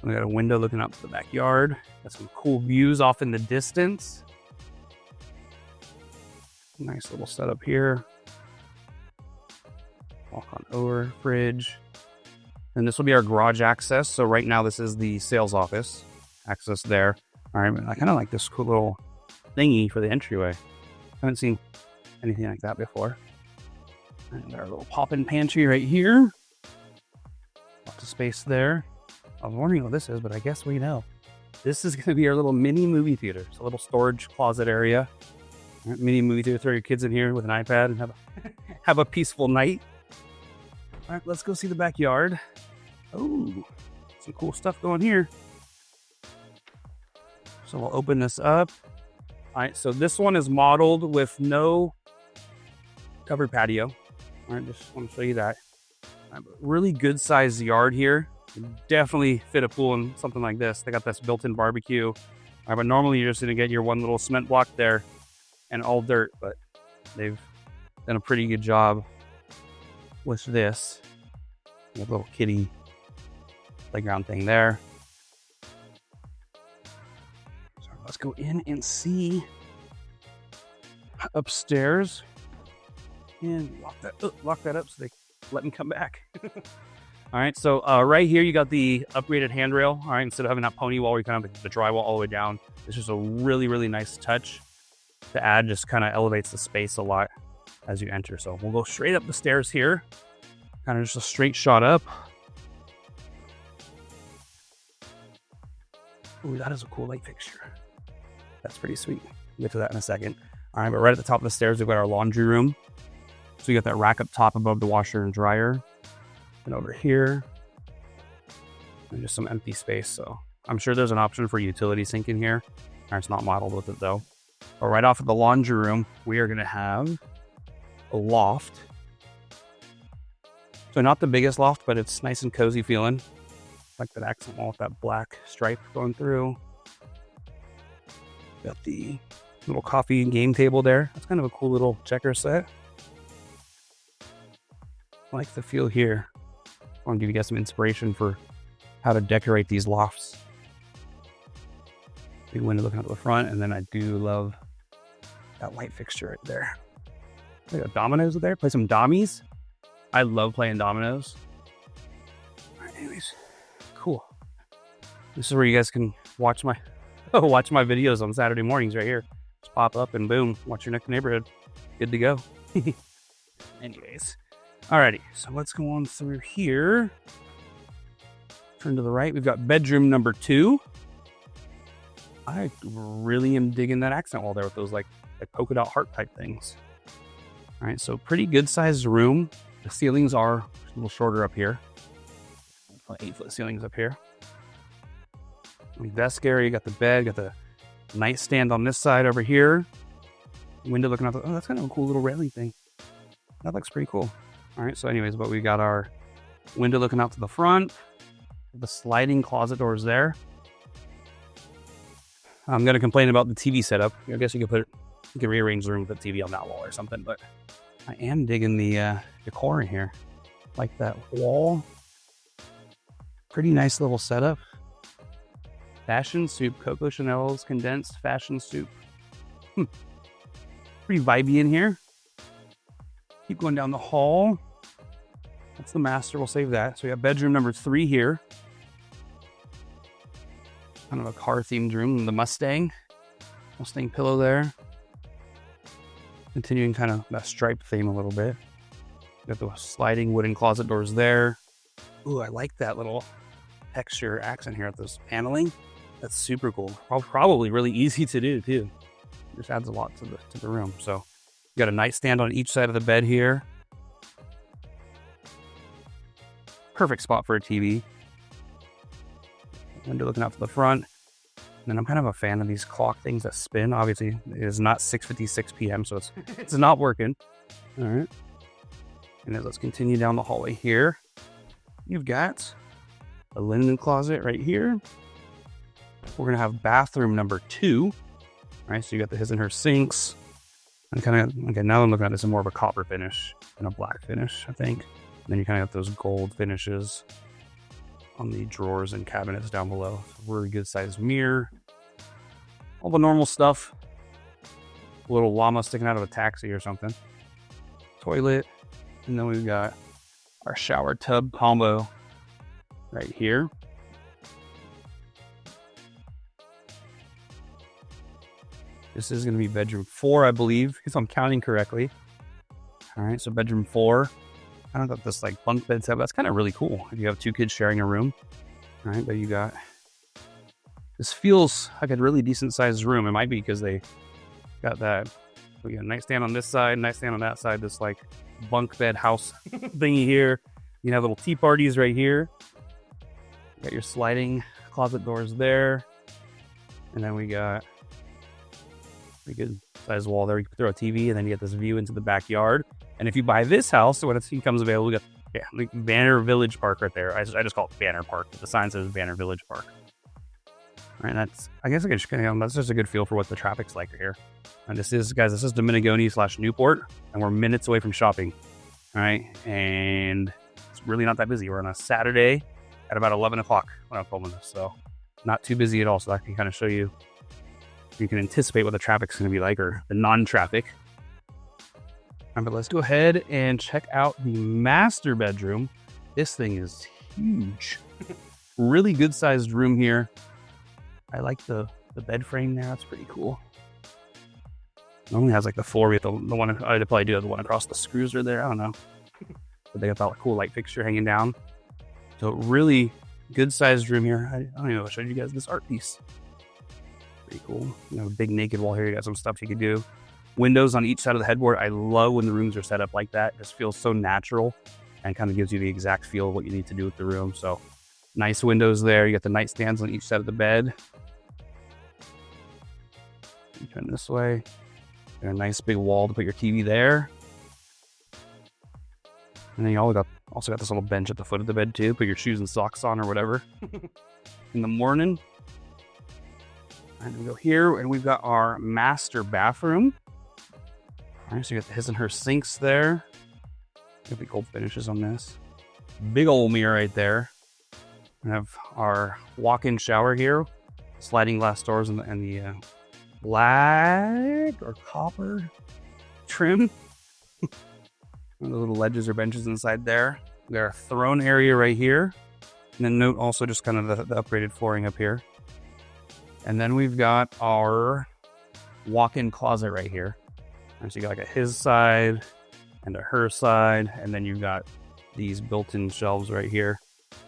We got a window looking out to the backyard. Got some cool views off in the distance. Nice little setup here. Walk on over, fridge. And this will be our garage access. So right now this is the sales office access there. All right, I kind of like this cool little thingy for the entryway. Haven't seen anything like that before. And our little pop-in pantry right here. Lots of space there. I was wondering what this is, but I guess we know. This is going to be our little mini movie theater. It's a little storage closet area. Right, mini movie theater. Throw your kids in here with an iPad and have a peaceful night. All right, let's go see the backyard. Oh, some cool stuff going here. So we'll open this up. All right, so this one is modeled with no covered patio. All right, just want to show you that. Really good sized yard here. Definitely fit a pool in something like this. They got this built-in barbecue. All right, but normally you're just gonna get your one little cement block there and all dirt, but they've done a pretty good job with this. A little kiddie playground thing there. So let's go in and see upstairs and lock that up so they let me come back. All right, so right here you got the upgraded handrail. All right, instead of having that pony wall where you kind of have the drywall all the way down, it's just a really, really nice touch to add. Just kind of elevates the space a lot as you enter. So we'll go straight up the stairs here. Kind of just a straight shot up. Ooh, that is a cool light fixture. That's pretty sweet. We'll get to that in a second. All right, but right at the top of the stairs, we've got our laundry room. So you got that rack up top above the washer and dryer. And over here, and just some empty space. So I'm sure there's an option for utility sink in here. It's not modeled with it though. But right off of the laundry room, we are gonna have a loft. So not the biggest loft, but it's nice and cozy feeling. Like that accent wall with that black stripe going through. Got the little coffee and game table there. That's kind of a cool little checker set. I like the feel here. I want to give you guys some inspiration for how to decorate these lofts. Big window looking out the front, and then I do love that light fixture right there. We got dominoes there. Play some dommies. I love playing dominoes. All right, anyways, cool. This is where you guys can watch my videos on Saturday mornings right here. Just pop up and boom, watch your next neighborhood. Good to go. Anyways, alrighty. So let's go on through here. Turn to the right. We've got bedroom number 2. I really am digging that accent wall there with those like polka dot heart type things. All right, so pretty good sized room. The ceilings are a little shorter up here. 8-foot ceilings up here. Desk area, you got the bed, got the nightstand on this side over here. Window looking out the, oh, that's kind of a cool little railing thing. That looks pretty cool. All right, so anyways, but we got our window looking out to the front. The sliding closet doors there. I'm going to complain about the TV setup. I guess you could rearrange the room with the TV on that wall or something, but I am digging the decor in here. Like that wall. Pretty nice little setup. Fashion soup, Coco Chanel's condensed fashion soup. Pretty vibey in here. Keep going down the hall. That's the master, we'll save that. So we got bedroom number 3 here. Kind of a car themed room, the Mustang pillow there. Continuing kind of that stripe theme a little bit. Got the sliding wooden closet doors there. Ooh, I like that little texture accent here at this paneling. That's super cool. Probably really easy to do too. Just adds a lot to the room. So you got a nightstand on each side of the bed here. Perfect spot for a TV. Window looking out to the front. And then I'm kind of a fan of these clock things that spin. Obviously, it is not 6:56 p.m., so it's not working. All right. And then let's continue down the hallway here. You've got a linen closet right here. We're going to have bathroom number 2. All right, so you got the his and her sinks. And kind of, okay, now I'm looking at this in more of a copper finish and a black finish, I think. And then you kind of got those gold finishes on the drawers and cabinets down below. Really good sized mirror. All the normal stuff. A little llama sticking out of a taxi or something. Toilet. And then we've got our shower tub combo right here. This is going to be bedroom 4, I believe, if I'm counting correctly. All right, so bedroom 4. I don't got this like bunk bed setup. That's kind of really cool if you have 2 kids sharing a room. All right, but you got, this feels like a really decent sized room. It might be because they got that, we got a nightstand on this side, nightstand on that side, this like bunk bed house thingy here. You can have little tea parties right here. You got your sliding closet doors there. And then we got pretty good size wall there. You can throw a TV and then you get this view into the backyard. And if you buy this house, when it becomes available, we got like Banner Village Park right there. I just call it Banner Park. The sign says Banner Village Park. All right, that's, I guess I can just kind of, that's just a good feel for what the traffic's like here. And this is, guys, this is Domenigoni / Newport, and we're minutes away from shopping. All right, and it's really not that busy. We're on a Saturday at about 11 o'clock when I'm filming this, so not too busy at all. So I can kind of show you, you can anticipate what the traffic's going to be like, or the non-traffic. All right, but let's go ahead and check out the master bedroom. This thing is huge. Really good sized room here. I like the bed frame there. That's pretty cool. It only has like the floor with the one, I'd probably do have the one across the screws are there. I don't know. But they got that cool light fixture hanging down. So really good sized room here. I don't even know if I showed you guys this art piece. Pretty cool. You know, big naked wall here. You got some stuff you could do. Windows on each side of the headboard. I love when the rooms are set up like that. It just feels so natural and kind of gives you the exact feel of what you need to do with the room. So nice windows there. You got the nightstands on each side of the bed. You turn this way. Got a nice big wall to put your TV there. And then you also got this little bench at the foot of the bed too. Put your shoes and socks on or whatever. In the morning. And we go here and we've got our master bathroom. All right, so you got the his and her sinks there. Got the gold finishes on this. Big old mirror right there. We have our walk-in shower here. Sliding glass doors and the black or copper trim. The little ledges or benches inside there. We got our throne area right here. And then note also just kind of the upgraded flooring up here. And then we've got our walk-in closet right here. And so you got like a his side and a her side. And then you've got these built-in shelves right here.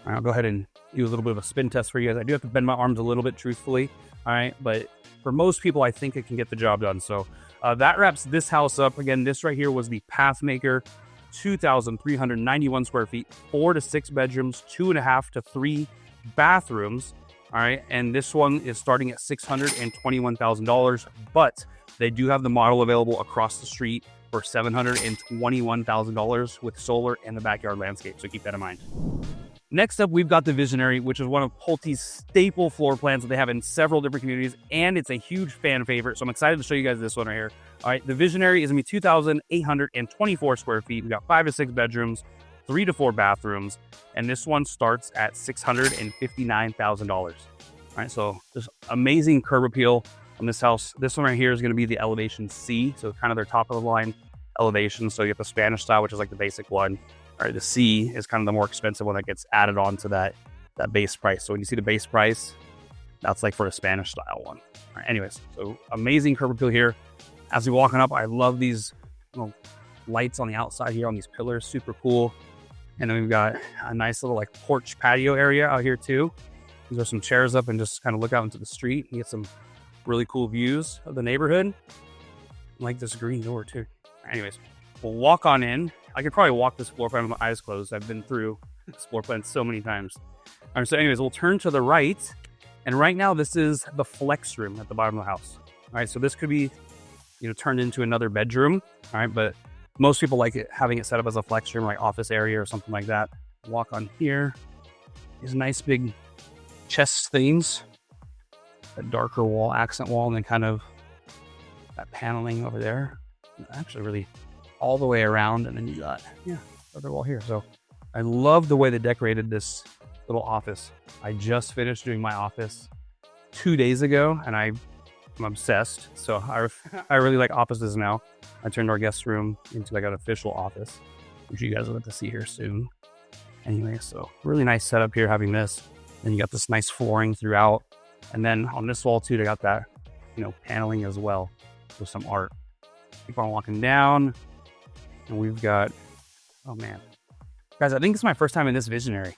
All right, I'll go ahead and do a little bit of a spin test for you guys. I do have to bend my arms a little bit, truthfully. All right, but for most people, I think it can get the job done. So that wraps this house up. Again, this right here was the Pathmaker, 2,391 square feet, 4 to 6 bedrooms, 2.5 to 3 bathrooms. All right, and this one is starting at $621,000, but they do have the model available across the street for $721,000 with solar and the backyard landscape. So keep that in mind. Next up, we've got the Visionary, which is one of Pulte's staple floor plans that they have in several different communities, and it's a huge fan favorite. So I'm excited to show you guys this one right here. All right, the Visionary is gonna be 2,824 square feet. We got 5 to 6 bedrooms, 3 to 4 bathrooms, and this one starts at $659,000. All right, so just amazing curb appeal on this house. This one right here is gonna be the elevation C, so kind of their top of the line elevation. So you have the Spanish style, which is like the basic one. All right, the C is kind of the more expensive one that gets added on to that base price. So when you see the base price, that's like for a Spanish style one. All right, anyways, so amazing curb appeal here. As we walking up, I love these lights on the outside here on these pillars, super cool. And then we've got a nice little like porch patio area out here too. There's some chairs up and just kind of look out into the street. You get some really cool views of the neighborhood. I like this green door too. Anyways, we'll walk on in. I could probably walk this floor plan with my eyes closed. I've been through this floor plan so many times. All right, so anyways, we'll turn to the right. And right now, this is the flex room at the bottom of the house. All right, so this could be, turned into another bedroom. All right, but most people like it having it set up as a flex room, like office area or something like that. Walk on here. These nice big chest things. A darker wall, accent wall, and then kind of that paneling over there. Actually, really all the way around, and then you got other wall here. So I love the way they decorated this little office. I just finished doing my office 2 days ago, and I'm obsessed. So I really like offices now. I turned our guest room into like an official office, which you guys will get to see here soon. Anyway, so really nice setup here having this. Then you got this nice flooring throughout, and then on this wall too, they got that paneling as well with some art. Keep on walking down. And we've got, oh man. Guys, I think it's my first time in this Visionary.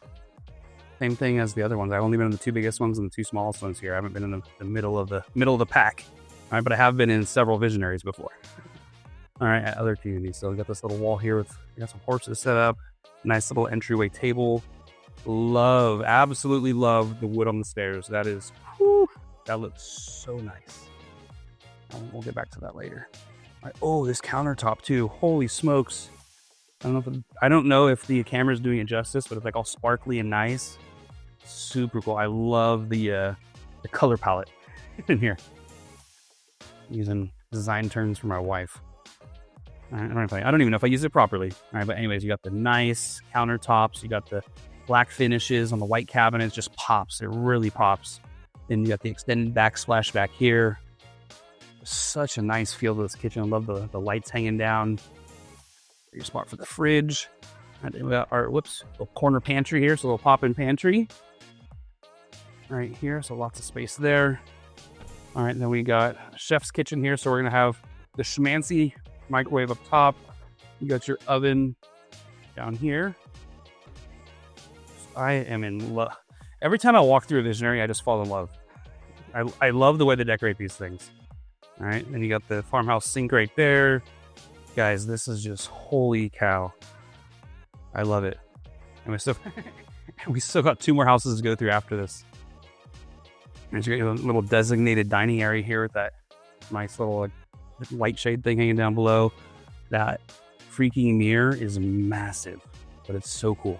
Same thing as the other ones. I've only been in the 2 biggest ones and the 2 smallest ones here. I haven't been in the middle of the pack. All right, but I have been in several Visionaries before. All right, at other communities. So we got this little wall here we got some horses set up. Nice little entryway table. Absolutely love the wood on the stairs. That looks so nice. We'll get back to that later. All right. Oh, this countertop too. Holy smokes. I don't know if the camera's doing it justice, but it's like all sparkly and nice. Super cool. I love the color palette in here. Using design terms for my wife. I don't even know if I use it properly. All right, but anyways, you got the nice countertops. You got the black finishes on the white cabinets. Just pops. It really pops. Then you got the extended backsplash back here. Such a nice feel to this kitchen. I love the lights hanging down. Your spot for the fridge. And we got our little corner pantry here, so a little pop-in pantry right here. So lots of space there. All right, and then we got a chef's kitchen here. So we're gonna have the schmancy microwave up top. You got your oven down here. I am in love. Every time I walk through a Visionary, I just fall in love. I love the way they decorate these things. All right, and you got the farmhouse sink right there. Guys, this is just holy cow. I love it. And we still got 2 more houses to go through after this. And you got your little designated dining area here with that nice little light shade thing hanging down below. That freaking mirror is massive, but it's so cool.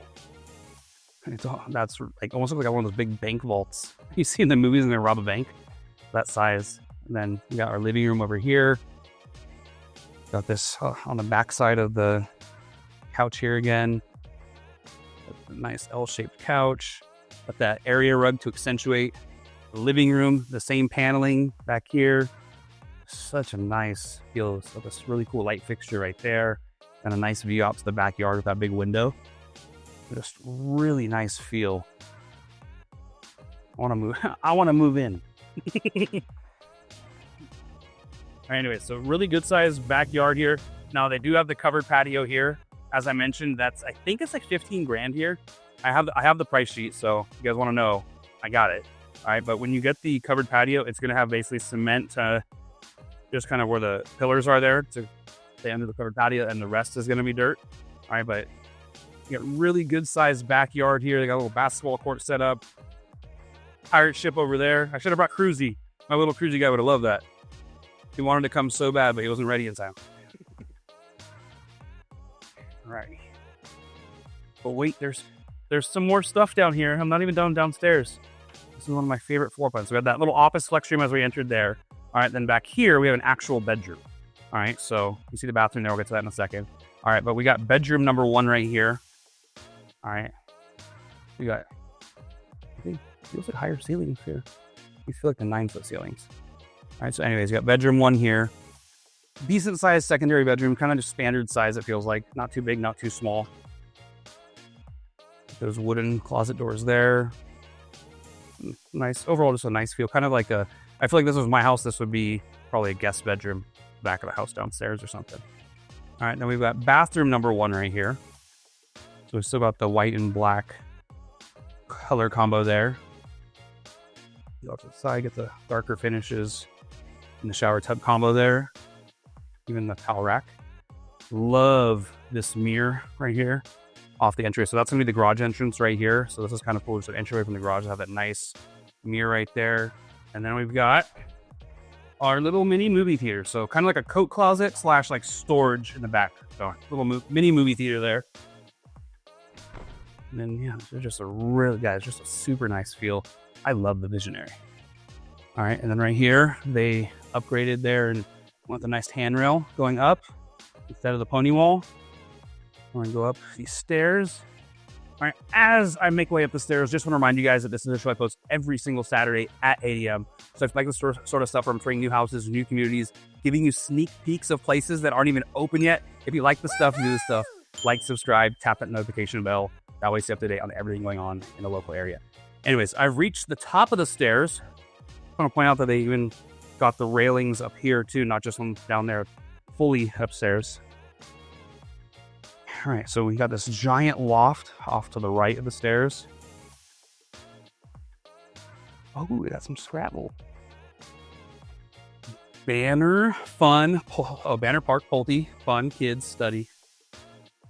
That's like almost like one of those big bank vaults you see in the movies when they rob a bank. That size. And then we got our living room over here. Got this on the back side of the couch here again. A nice L-shaped couch. Got that area rug to accentuate the living room. The same paneling back here. Such a nice feel. So this really cool light fixture right there. And a nice view out to the backyard with that big window. Just really nice feel. I want to move. I want to move in. Anyway, so really good sized backyard here. Now they do have the covered patio here. As I mentioned, I think it's like 15 grand here. I have the price sheet, so if you guys want to know, I got it. All right, but when you get the covered patio, it's gonna have basically cement just kind of where the pillars are there to the end of the covered patio, and the rest is gonna be dirt. All right, but you got really good sized backyard here. They got a little basketball court set up. Pirate ship over there. I should have brought Cruzy. My little Cruzy guy would have loved that. He wanted to come so bad, but he wasn't ready in time. All right. But wait, there's some more stuff down here. I'm not even done downstairs. This is one of my favorite floor plans. We have that little office flex room as we entered there. All right, then back here, we have an actual bedroom. All right, so you see the bathroom there. We'll get to that in a second. All right, but we got bedroom number 1 right here. All right. We got, I think, feels like higher ceilings here. You feel like the 9-foot ceilings. All right, so anyways, you got bedroom 1 here. Decent sized secondary bedroom, kind of just standard size, it feels like. Not too big, not too small. Those wooden closet doors there. Nice, overall just a nice feel. Kind of like I feel like this was my house, this would be probably a guest bedroom, back of the house downstairs or something. All right, then we've got bathroom number 1 right here. So we've still got the white and black color combo there. You off to the side, get the darker finishes in the shower tub combo there. Even the towel rack. Love this mirror right here off the entry. So that's gonna be the garage entrance right here. So this is kind of cool. Just an entryway from the garage to have that nice mirror right there. And then we've got our little mini movie theater. So kind of like a coat closet / like storage in the back. So little mini movie theater there. And then yeah, they're just just a super nice feel. I love the Visionary. All right, and then right here, they upgraded there and went with a nice handrail going up instead of the pony wall. We're gonna go up these stairs. All right, as I make way up the stairs, just want to remind you guys that this is a show I post every single Saturday at 8 a.m. So if you like this sort of stuff where I'm creating new houses, new communities, giving you sneak peeks of places that aren't even open yet. If you like the stuff, do the stuff, like, subscribe, tap that notification bell. That way you stay up to date on everything going on in the local area. Anyways, I've reached the top of the stairs. I want to point out that they even got the railings up here too, not just one down there, fully upstairs. All right, so we got this giant loft off to the right of the stairs. Oh, we got some Scrabble. Banner, fun. Oh, Banner Park, Pulte, fun, kids, study.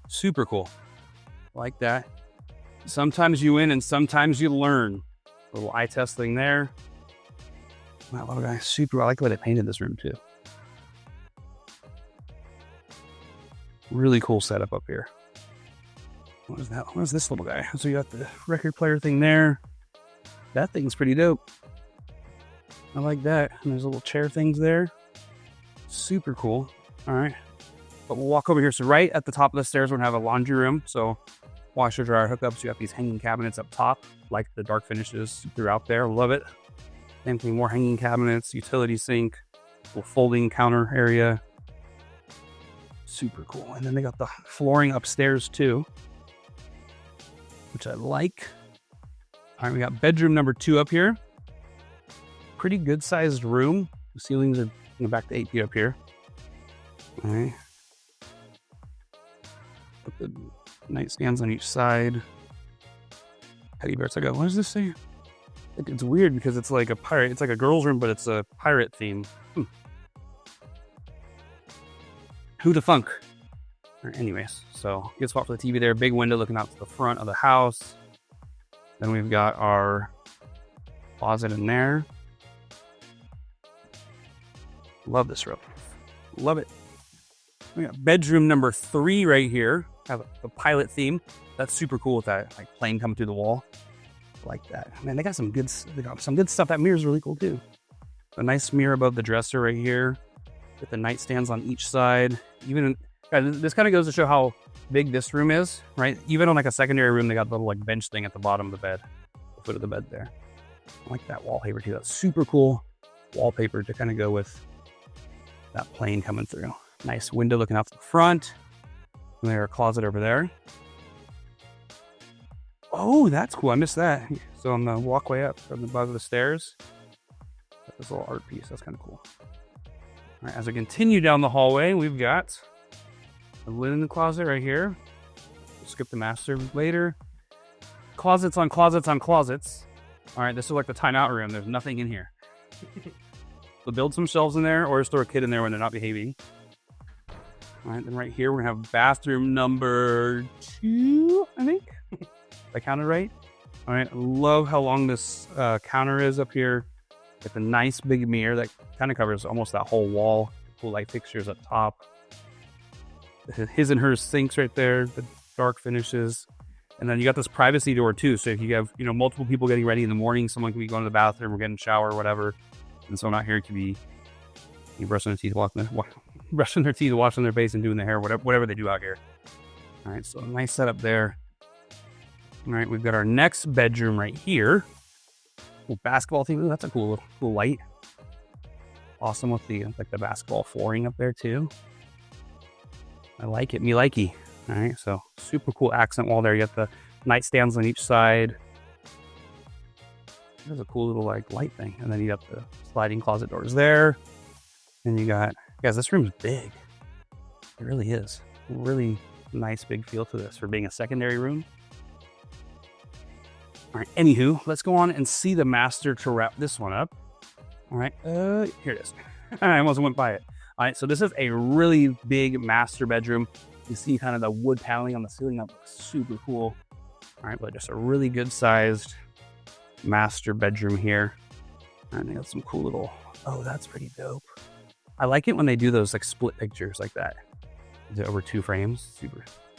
Super cool. Like that. Sometimes you win and sometimes you learn. A little eye test thing there. That little guy, super. I like the way they painted this room too. Really cool setup up here. What is that? What is this little guy? So you got the record player thing there. That thing's pretty dope. I like that. And there's little chair things there. Super cool. All right. But we'll walk over here. So right at the top of the stairs, we're gonna have a laundry room. So washer dryer hookups. You got these hanging cabinets up top, like the dark finishes throughout there. Love it. Same thing, more hanging cabinets, utility sink, little folding counter area. Super cool. And then they got the flooring upstairs too, which I like. All right, we got bedroom number 2 up here. Pretty good sized room. The ceilings are back to 8 feet up here. All right. Put the nightstands on each side. Teddy bears. I got, what does this say? It's weird because it's like a pirate. It's like a girl's room, but it's a pirate theme. Who the funk? Right, anyways, so good spot for the TV there. Big window looking out to the front of the house. Then we've got our closet in there. Love this room. Love it. We got bedroom number 3 right here. Have a pilot theme. That's super cool with that like plane coming through the wall. Like that. Man, they got some good stuff. That mirror is really cool too. A nice mirror above the dresser right here with the nightstands on each side. Even this kind of goes to show how big this room is, right? Even on like a secondary room, they got the little like bench thing at the bottom of the bed, the foot of the bed there. I like that wallpaper too. That's super cool wallpaper to kind of go with that plane coming through. Nice window looking out to the front. And there's a closet over there. Oh, that's cool. I missed that. So on the walkway up from the bottom of the stairs, got this little art piece. That's kind of cool. All right, as we continue down the hallway, we've got a linen closet right here. We'll skip the master later. Closets on closets on closets. All right, this is like the timeout room. There's nothing in here. So build some shelves in there or store a kid in there when they're not behaving. All right, then right here, we're gonna have bathroom number 2, I think. If I counted right. All right, I love how long this counter is up here. With a nice big mirror that kind of covers almost that whole wall. Cool light fixtures up top. His and hers sinks right there, the dark finishes. And then you got this privacy door too. So if you have, multiple people getting ready in the morning, someone can be going to the bathroom or getting a shower or whatever. And someone out here could be brushing their teeth, washing their face and doing their hair, whatever they do out here. All right, so nice setup there. All right, we've got our next bedroom right here. Cool basketball thing. Ooh, that's a cool light. Awesome with the basketball flooring up there too. I like it. Me likey. All right, so super cool accent wall there. You got the nightstands on each side. There's a cool little light thing, and then you got the sliding closet doors there. And you got, guys, this room's big. It really is. Really nice big feel to this for being a secondary room. All right, anywho, let's go on and see the master to wrap this one up. All right, here it is. I almost went by it. All right, so this is a really big master bedroom. You see kind of the wood paneling on the ceiling. That looks super cool. All right, but just a really good sized master bedroom here. And they got some cool little, oh, that's pretty dope. I like it when they do those split pictures like that. Over 2 frames,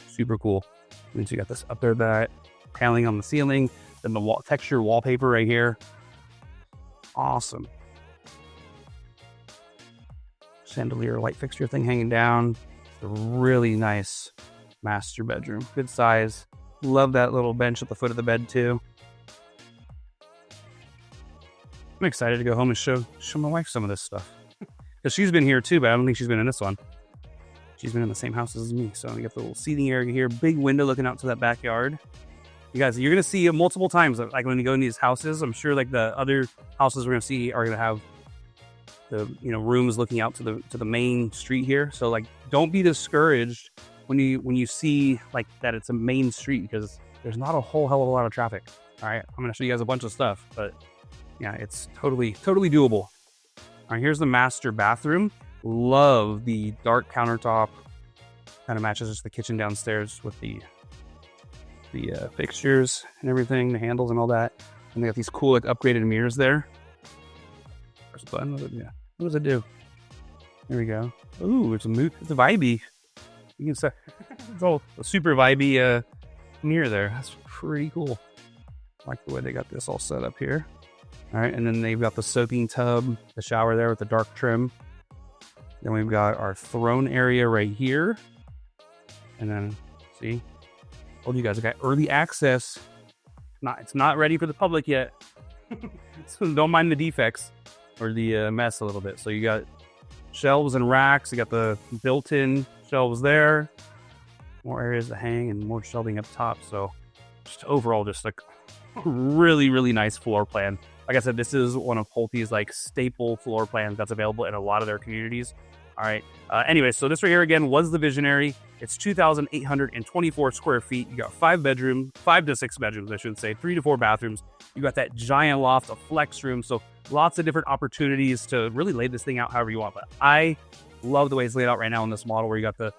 super cool. And so you got this up there, that paneling on the ceiling. Then the texture wallpaper right here. Awesome. Chandelier light fixture thing hanging down. It's a really nice master bedroom. Good size. Love that little bench at the foot of the bed too. I'm excited to go home and show my wife some of this stuff. Because she's been here too, but I don't think she's been in this one. She's been in the same house as me. So you got the little seating area here. Big window looking out to that backyard. You guys, you're going to see it multiple times. Like when you go in these houses, I'm sure the other houses we're going to see are going to have the, rooms looking out to the main street here. So don't be discouraged when you see that it's a main street, because there's not a whole hell of a lot of traffic. All right. I'm going to show you guys a bunch of stuff, but yeah, it's totally doable. All right. Here's the master bathroom. Love the dark countertop. Kind of matches just the kitchen downstairs with the fixtures and everything, the handles and all that. And they got these cool upgraded mirrors there. Press the button. What does it do? There we go. Ooh, it's a vibey. You can say it's all a super vibey mirror there. That's pretty cool. I like the way they got this all set up here. All right, and then they've got the soaking tub, the shower there with the dark trim. Then we've got our throne area right here. And then, see, told you guys I got early access. It's not ready for the public yet. So don't mind the defects or the mess a little bit. So you got shelves and racks. You got the built-in shelves there. More areas to hang and more shelving up top. So just overall, just a really, really nice floor plan. Like I said, this is one of Pulte's staple floor plans that's available in a lot of their communities. All right. Anyway, so this right here again was the Visionary. It's 2,824 square feet. You got 5 to 6 bedrooms, I should say, 3 to 4 bathrooms. You got that giant loft, a flex room. So lots of different opportunities to really lay this thing out however you want. But I love the way it's laid out right now in this model, where you got the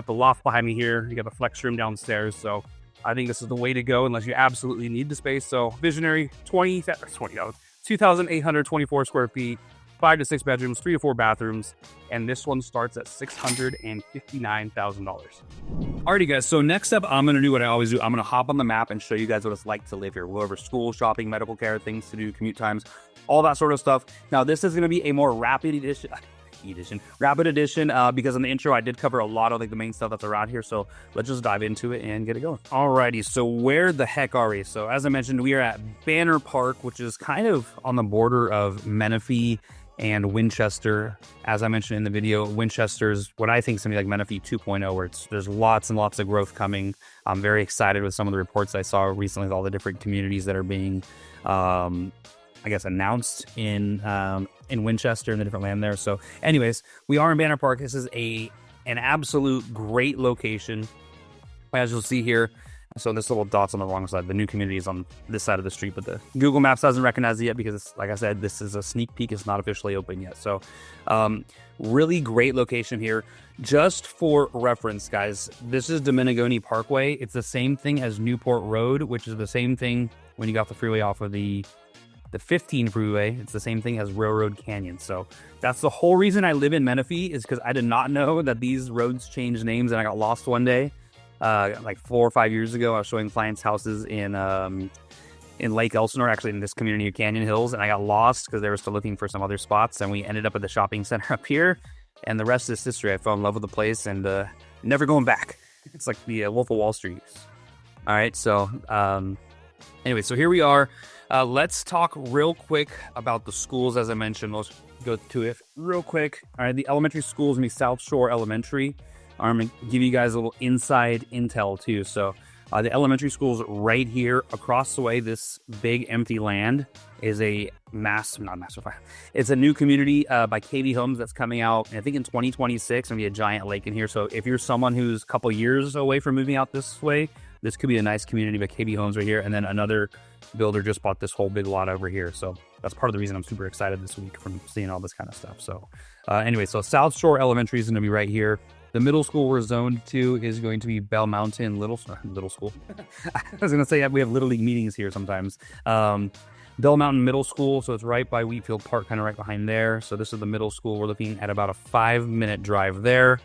loft behind me here. You got the flex room downstairs. So I think this is the way to go unless you absolutely need the space. So Visionary, 2,824 square feet, 5 to 6 bedrooms, 3 to 4 bathrooms, and this one starts at $659,000. Alrighty guys, so next up, I'm gonna do what I always do. I'm gonna hop on the map and show you guys what it's like to live here. We'll go over school, shopping, medical care, things to do, commute times, all that sort of stuff. Now this is gonna be a more rapid edition. Rapid edition, because in the intro I did cover a lot of like the main stuff that's around here. So let's just dive into it and get it going. Alrighty, so where the heck are we? So as I mentioned, we are at Banner Park, which is kind of on the border of Menifee and Winchester. As I mentioned in the video, Winchester is what I think is something like Menifee 2.0, where there's lots and lots of growth coming. I'm very excited with some of the reports I saw recently with all the different communities that are being, I guess, announced in Winchester and the different land there. So anyways, we are in Banner Park. This is an absolute great location, as you'll see here. So this little dot's on the wrong side. The new community is on this side of the street, but the Google Maps doesn't recognize it yet because, it's, like I said, this is a sneak peek. It's not officially open yet. So really great location here. Just for reference, guys, this is Domenigoni Parkway. It's the same thing as Newport Road, which is the same thing when you got the freeway off of the 15 freeway. It's the same thing as Railroad Canyon. So that's the whole reason I live in Menifee, is because I did not know that these roads changed names, and I got lost one day. Like 4 or 5 years ago, I was showing clients houses in Lake Elsinore, actually in this community of Canyon Hills, and I got lost because they were still looking for some other spots, and we ended up at the shopping center up here, and the rest is history. I fell in love with the place and never going back. It's like the Wolf of Wall Street. All right, so anyway, so here we are. Let's talk real quick about the schools. As I mentioned, let's go to it real quick. All right, the elementary school is going to be South Shore Elementary. I'm going to give you guys a little inside intel too. So the elementary school is right here across the way. This big empty land is a it's a new community by Pulte Homes that's coming out, and I think in 2026. Going to be a giant lake in here. So if you're someone who's a couple years away from moving out this way, this could be a nice community by Pulte Homes right here. And then another builder just bought this whole big lot over here. So that's part of the reason I'm super excited this week from seeing all this kind of stuff. So anyway, so South Shore Elementary is going to be right here. The middle school we're zoned to is going to be Bell Mountain Little School. I was going to say we have Little League meetings here sometimes. Bell Mountain Middle School, so it's right by Wheatfield Park, kind of right behind there. So this is the middle school. We're looking at about a 5-minute drive there.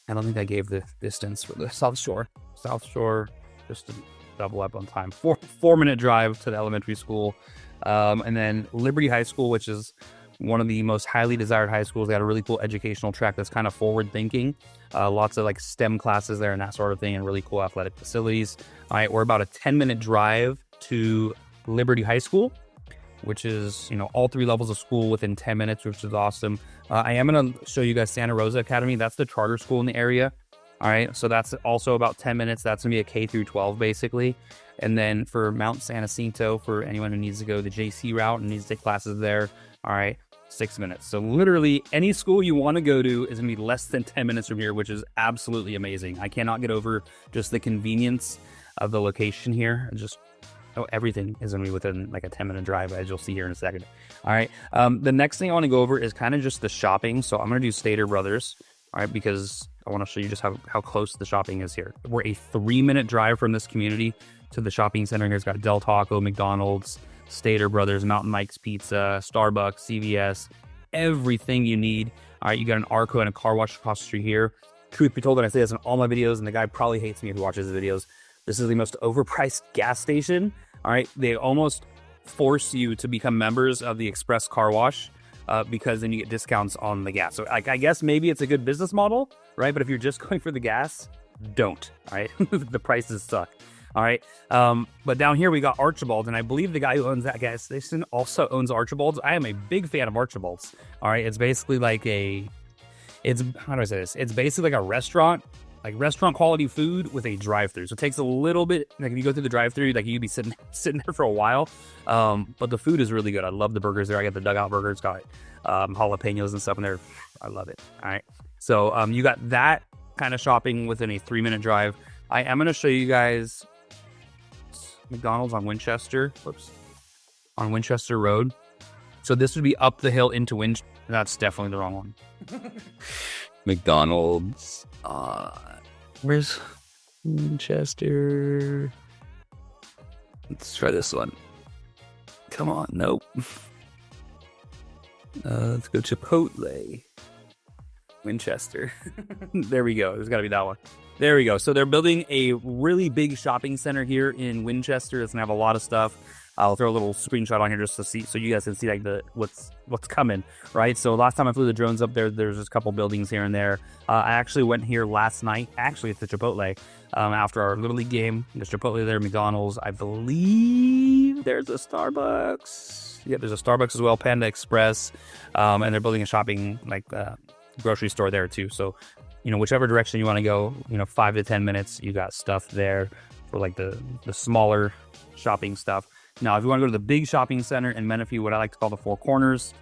I don't think I gave the distance for the South Shore. South Shore, just to double up on time. 4-minute drive to the elementary school. And then Liberty High School, which is one of the most highly desired high schools. They got a really cool educational track that's kind of forward thinking. Lots of like STEM classes there and that sort of thing, and really cool athletic facilities. All right, we're about a 10-minute drive to Liberty High School, which is, all 3 levels of school within 10 minutes, which is awesome. I am going to show you guys Santa Rosa Academy. That's the charter school in the area. All right, so that's also about 10 minutes. That's going to be a K through 12, basically. And then for Mount San Jacinto, for anyone who needs to go the JC route and needs to take classes there, all right, 6 minutes. So literally any school you want to go to is going to be less than 10 minutes from here, which is absolutely amazing. I cannot get over just the convenience of the location here. Everything is going to be within like a 10-minute drive, as you'll see here in a second. All right. The next thing I want to go over is kind of just the shopping. So I'm going to do Stater Brothers, all right, because I want to show you just how close the shopping is here. We're a 3-minute drive from this community to the shopping center. Here's got Del Taco, McDonald's, Stater Brothers, Mountain Mike's Pizza, Starbucks, CVS, everything you need. All right, you got an Arco and a car wash across the street here. Truth be told, I say this in all my videos, and the guy probably hates me if he watches the videos. This is the most overpriced gas station. All right, they almost force you to become members of the Express Car Wash because then you get discounts on the gas. So I guess maybe it's a good business model, right? But if you're just going for the gas, don't. All right, the prices suck. All right. But down here we got Archibald's, and I believe the guy who owns that gas station also owns Archibald's. I am a big fan of Archibald's. All right. It's basically like how do I say this? It's basically like a restaurant, like restaurant quality food with a drive-through. So it takes a little bit, like if you go through the drive-through, like you'd be sitting there for a while. But the food is really good. I love the burgers there. I got the dugout burger. It's got jalapenos and stuff in there. I love it. All right. So you got that kind of shopping within a 3-minute drive. I am going to show you guys McDonald's on Winchester Road. So this would be up the hill into Winchester. That's definitely the wrong one. McDonald's. Where's Winchester? Let's try this one. Come on, nope. Let's go Chipotle. Winchester. There we go. There's got to be that one. There we go. So they're building a really big shopping center here in Winchester. It's going to have a lot of stuff. I'll throw a little screenshot on here just to see, so you guys can see like what's coming, right? So last time I flew the drones up there, there's just a couple buildings here and there. I actually went here last night. Actually, it's the Chipotle. After our Little League game, there's Chipotle there, McDonald's. I believe there's a Starbucks. Yeah, there's a Starbucks as well, Panda Express, and they're building a shopping grocery store there too. So, whichever direction you want to go, 5 to 10 minutes, you got stuff there for like the smaller shopping stuff. Now, if you want to go to the big shopping center in Menifee, what I like to call the Four Corners,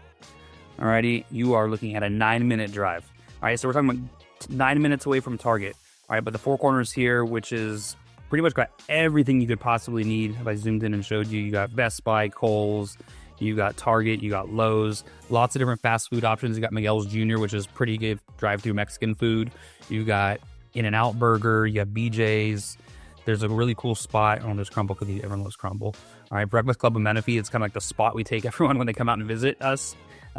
alrighty, you are looking at a 9-minute drive. All right, so we're talking about 9 minutes away from Target. All right, but the Four Corners here, which is pretty much got everything you could possibly need. If I zoomed in and showed you, you got Best Buy, Kohl's, you got Target, you got Lowe's, lots of different fast food options. You got Miguel's Jr., which is pretty good drive-through Mexican food. You got In-N-Out Burger, you got BJ's. There's a really cool spot. Oh, there's Crumble Cookie. Everyone loves Crumble. All right, Breakfast Club in Menifee. It's kind of like the spot we take everyone when they come out and visit us.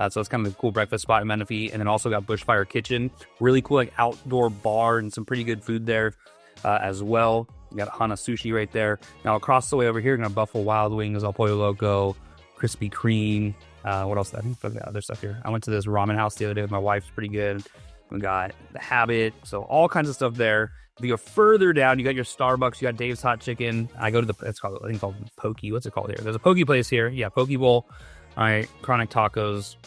So it's kind of a cool breakfast spot in Menifee. And then also got Bushfire Kitchen. Really cool like outdoor bar and some pretty good food there as well. You got Hana Sushi right there. Now across the way over here, you got Buffalo Wild Wings, El Pollo Loco, Krispy Kreme. What else? I think the other stuff here. I went to this ramen house the other day with my wife. It's pretty good. We got The Habit. So all kinds of stuff there. If you go further down, you got your Starbucks, you got Dave's Hot Chicken. I go to it's called, I think it's called Pokey. What's it called here? There's a Pokey place here. Yeah, Poke Bowl. All right, Chronic Tacos.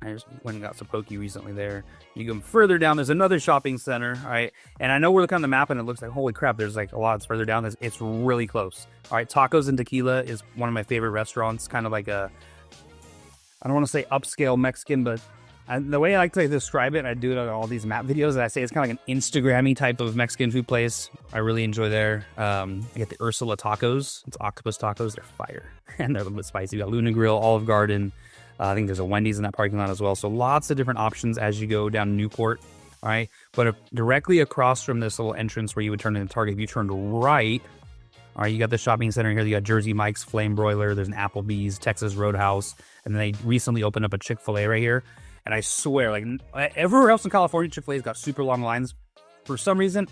I just went and got some Pokey recently there. You go further down, there's another shopping center. All right, and I know we're looking on the map and it looks like, holy crap, there's like a lot further down. It's really close. All right, Tacos and Tequila is one of my favorite restaurants. Kind of like I don't want to say upscale Mexican, but the way I like to describe it, and I do it on all these map videos, I say it's kind of like an Instagram-y type of Mexican food place. I really enjoy there. I get the Ursula tacos. It's octopus tacos. They're fire. And they're a little bit spicy. You got Luna Grill, Olive Garden. I think there's a Wendy's in that parking lot as well. So lots of different options as you go down Newport. All right. But directly across from this little entrance where you would turn into Target, if you turned right, all right, you got the shopping center here. You got Jersey Mike's, Flame Broiler. There's an Applebee's, Texas Roadhouse. And then they recently opened up a Chick-fil-A right here. And I swear, like everywhere else in California, Chick-fil-A's got super long lines. For some reason,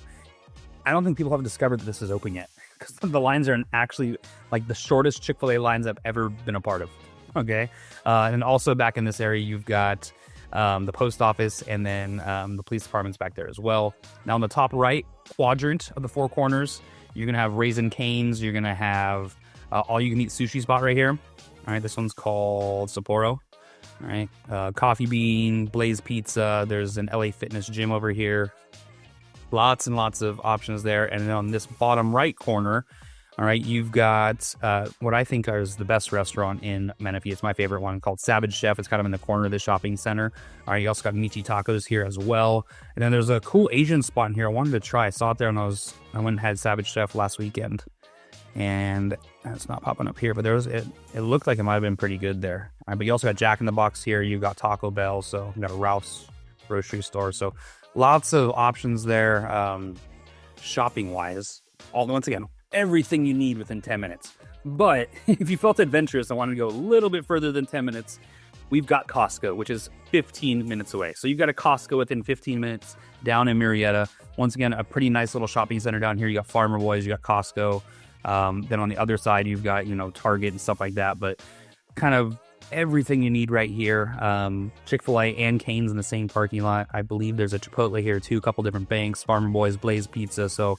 I don't think people have discovered that this is open yet. Because the lines are actually like the shortest Chick-fil-A lines I've ever been a part of. Okay. And also back in this area, you've got the post office and then the police department's back there as well. Now on the top right quadrant of the Four Corners, you're going to have Raising Cane's. You're going to have all you can eat sushi spot right here. All right. This one's called Sapporo. All right, Coffee Bean, Blaze Pizza. There's an LA Fitness gym over here. Lots and lots of options there. And then on this bottom right corner, all right, you've got what I think is the best restaurant in Menifee. It's my favorite one, called Savage Chef. It's kind of in the corner of the shopping center. All right, you also got Michi Tacos here as well. And then there's a cool Asian spot in here I wanted to try. I saw it there and I went and had Savage Chef last weekend. And it's not popping up here, but it looked like it might have been pretty good there. All right, but you also got Jack in the Box here. You've got Taco Bell, so you got a Ralph's grocery store. So lots of options there, shopping wise. Once again, everything you need within 10 minutes. But if you felt adventurous and wanted to go a little bit further than 10 minutes, we've got Costco, which is 15 minutes away. So you've got a Costco within 15 minutes down in Murrieta. Once again, a pretty nice little shopping center down here. You got Farmer Boys, you got Costco. Then on the other side, you've got, Target and stuff like that, but kind of everything you need right here. Chick-fil-A and Cane's in the same parking lot. I believe there's a Chipotle here too, a couple different banks, Farmer Boys, Blaze Pizza. So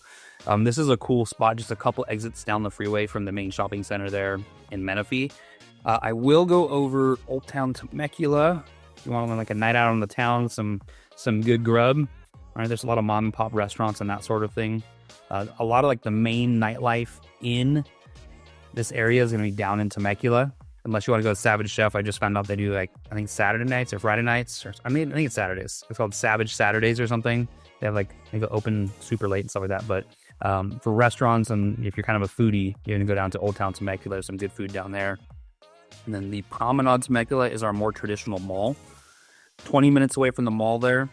this is a cool spot, just a couple exits down the freeway from the main shopping center there in Menifee. I will go over Old Town Temecula. If you want like a night out on the town, some good grub. All right, there's a lot of mom and pop restaurants and that sort of thing. A lot of like the main nightlife in this area is going to be down in Temecula. Unless you want to go to Savage Chef. I just found out they do like, I think Saturday nights or Friday nights. I think it's Saturdays. It's called Savage Saturdays or something. They have they go open super late and stuff like that. But for restaurants and if you're kind of a foodie, you're going to go down to Old Town Temecula. There's some good food down there. And then the Promenade Temecula is our more traditional mall. 20 minutes away from the mall there.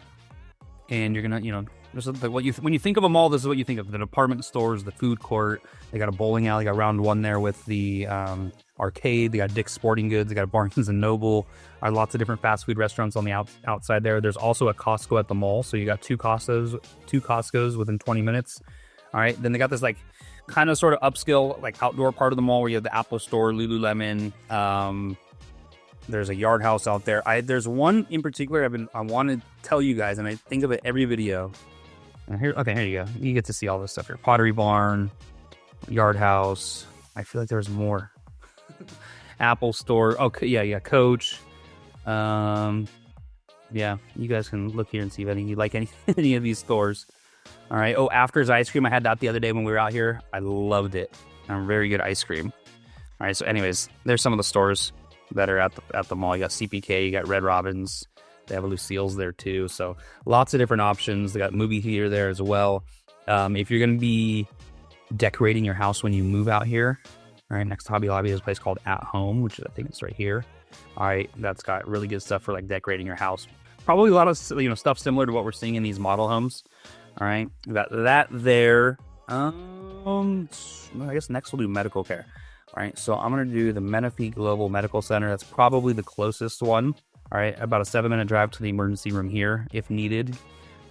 And you're going to, when you think of a mall, this is what you think of: the department stores, the food court. They got a bowling alley, got round one there with the arcade. They got Dick's Sporting Goods. They got Barnes and Noble. Lots of different fast food restaurants on the outside there. There's also a Costco at the mall, so you got two Costcos within 20 minutes. All right, then they got this kind of sort of upscale, like outdoor part of the mall where you have the Apple Store, Lululemon. There's a Yard House out there. There's one in particular I want to tell you guys, and I think of it every video. And here you go. You get to see all this stuff here. Pottery Barn, Yard House. I feel like there's more. Apple Store. Oh, yeah, Coach. Yeah, you guys can look here and see if you like any of these stores. All right. Oh, After's Ice Cream. I had that the other day when we were out here. I loved it. Very good ice cream. All right. So anyways, there's some of the stores that are at the mall. You got CPK, you got Red Robin's. They have a Lucille's there too. So lots of different options. They got movie theater there as well. If you're going to be decorating your house when you move out here, all right, next to Hobby Lobby is a place called At Home, which I think it's right here. All right, that's got really good stuff for like decorating your house. Probably a lot of stuff similar to what we're seeing in these model homes. All right, that there. I guess next we'll do medical care. All right, so I'm gonna do the Menifee Global Medical Center. That's probably the closest one. All right, about a 7-minute drive to the emergency room here if needed.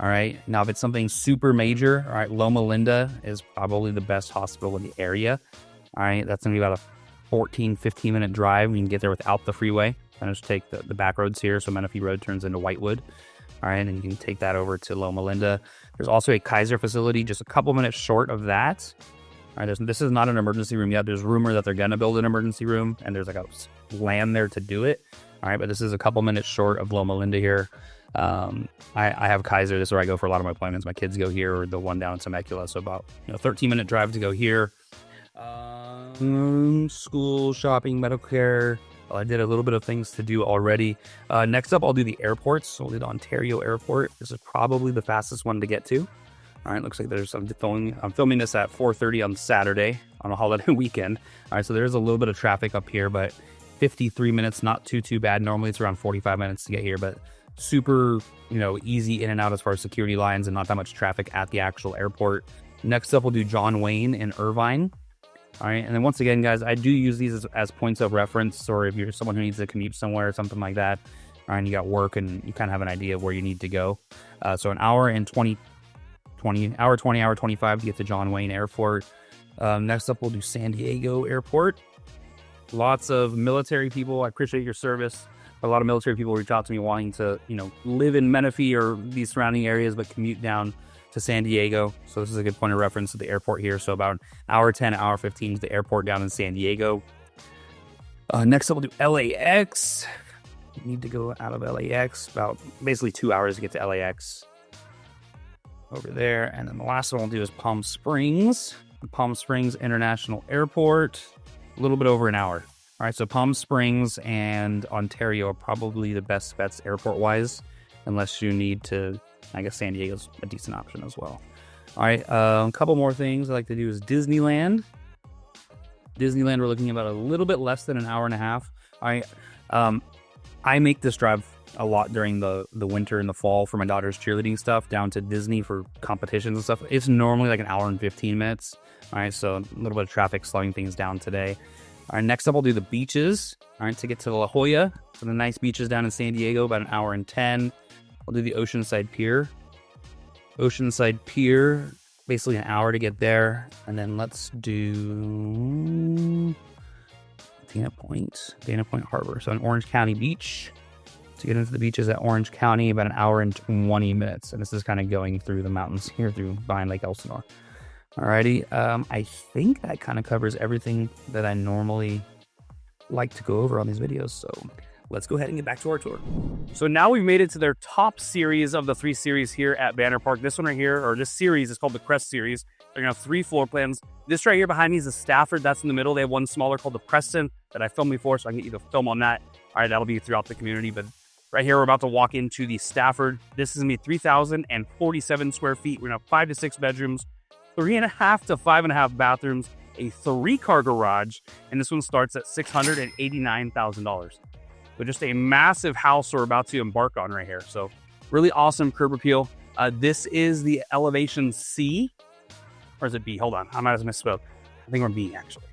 All right, now if it's something super major, all right, Loma Linda is probably the best hospital in the area. All right, that's gonna be about a 15-minute drive. You can get there without the freeway. And just take the back roads here. So Menifee Road turns into Whitewood. All right, and you can take that over to Loma Linda. There's also a Kaiser facility just a couple minutes short of that. All right, this is not an emergency room yet. There's rumor that they're going to build an emergency room, and there's like a land there to do it. All right, but this is a couple minutes short of Loma Linda here. I have Kaiser. This is where I go for a lot of my appointments. My kids go here, or the one down in Temecula. So about 13-minute drive to go here. School, shopping, medical care. Well, I did a little bit of things to do already. Next up, I'll do the airports. So we'll do the Ontario Airport. This is probably the fastest one to get to. All right, looks like there's some filming. I'm filming this at 4:30 on Saturday on a holiday weekend. All right, so there's a little bit of traffic up here, but 53 minutes, not too bad. Normally it's around 45 minutes to get here, but super, easy in and out as far as security lines and not that much traffic at the actual airport. Next up, we'll do John Wayne and Irvine. All right, and then once again, guys, I do use these as points of reference, or if you're someone who needs to commute somewhere or something like that, all right, and you got work and you kind of have an idea of where you need to go. So an hour and hour 25 to get to John Wayne Airport. Next up, we'll do San Diego Airport. Lots of military people. I appreciate your service. A lot of military people reach out to me wanting to, live in Menifee or these surrounding areas, but commute down to San Diego. So this is a good point of reference to the airport here. So about an hour 10, hour 15 to the airport down in San Diego. Next up, we'll do LAX. You need to go out of LAX about basically 2 hours to get to LAX over there. And then the last one we'll do is Palm Springs. Palm Springs International Airport, a little bit over an hour. All right, so Palm Springs and Ontario are probably the best bets airport-wise, unless you need to. I guess San Diego's a decent option as well. All right, a couple more things I like to do is Disneyland. Disneyland, we're looking at about a little bit less than an hour and a half. I make this drive a lot during the winter and the fall for my daughter's cheerleading stuff down to Disney for competitions and stuff. It's normally like an hour and 15 minutes. All right, so a little bit of traffic slowing things down today. All right, next up, I'll do the beaches. All right, to get to La Jolla, so the nice beaches down in San Diego, about an hour and 10. I'll do the Oceanside Pier. Oceanside Pier, basically an hour to get there. And then let's do Dana Point Harbor. So an Orange County Beach. To get into the beaches at Orange County, about an hour and 20 minutes. And this is kind of going through the mountains here behind Lake Elsinore. Alrighty, I think that kind of covers everything that I normally like to go over on these videos. So let's go ahead and get back to our tour. So now we've made it to their top series of the 3 series here at Banner Park. This one right here, or this series, is called the Crest series. They're gonna have 3 floor plans. This right here behind me is the Stafford. That's in the middle. They have one smaller called the Preston that I filmed before, so I can get you the film on that. All right, that'll be throughout the community. But right here, we're about to walk into the Stafford. This is gonna be 3,047 square feet. We're gonna have 5 to 6 bedrooms, 3.5 to 5.5 bathrooms, a 3-car garage, and this one starts at $689,000. So just a massive house we're about to embark on right here. So really awesome curb appeal. This is the elevation C, or is it B? Hold on, I might have misspoke. I think we're B actually.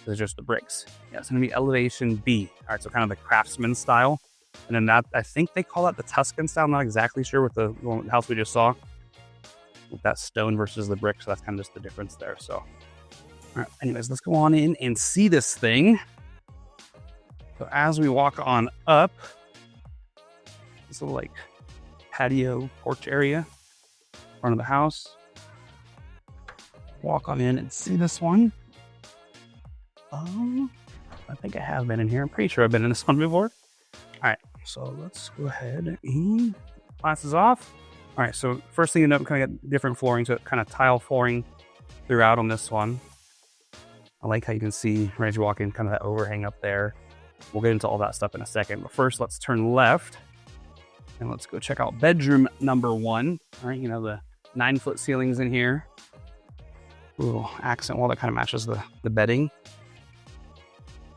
This is just the bricks. Yeah, it's gonna be elevation B. All right, so kind of the craftsman style. And then that, I think they call that the Tuscan style. I'm not exactly sure with the house we just saw. With that stone versus the brick, so that's kind of just the difference there. So All right, anyways, let's go on in and see this thing. So as we walk on up, this little like patio porch area, front of the house. Walk on in and see this one. I think I have been in here. I'm pretty sure I've been in this one before. All right, so let's go ahead and glasses off. All right, so first thing you know, kind of got different flooring, so kind of tile flooring throughout on this one. I like how you can see right as you walk in, kind of that overhang up there. We'll get into all that stuff in a second, but first let's turn left and let's go check out bedroom number 1. All right, you know, the 9-foot ceilings in here. Little accent wall that kind of matches the bedding.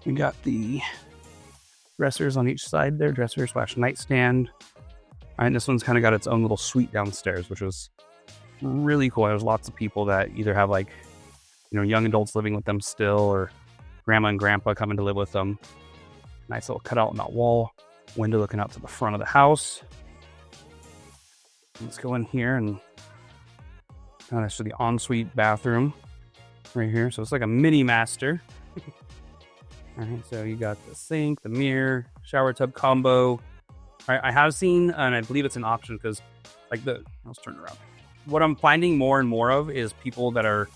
We got the dressers on each side there, dresser / nightstand. All right, this one's kind of got its own little suite downstairs, which was really cool. There's lots of people that either have like, you know, young adults living with them still, or grandma and grandpa coming to live with them. Nice little cutout on that wall, window looking out to the front of the house. Let's go in here and kind of show the ensuite bathroom right here. So it's like a mini master. All right, so you got the sink, the mirror, shower tub combo. All right, I have seen, and I believe it's an option because, like let's turn it around. What I'm finding more and more of is people that are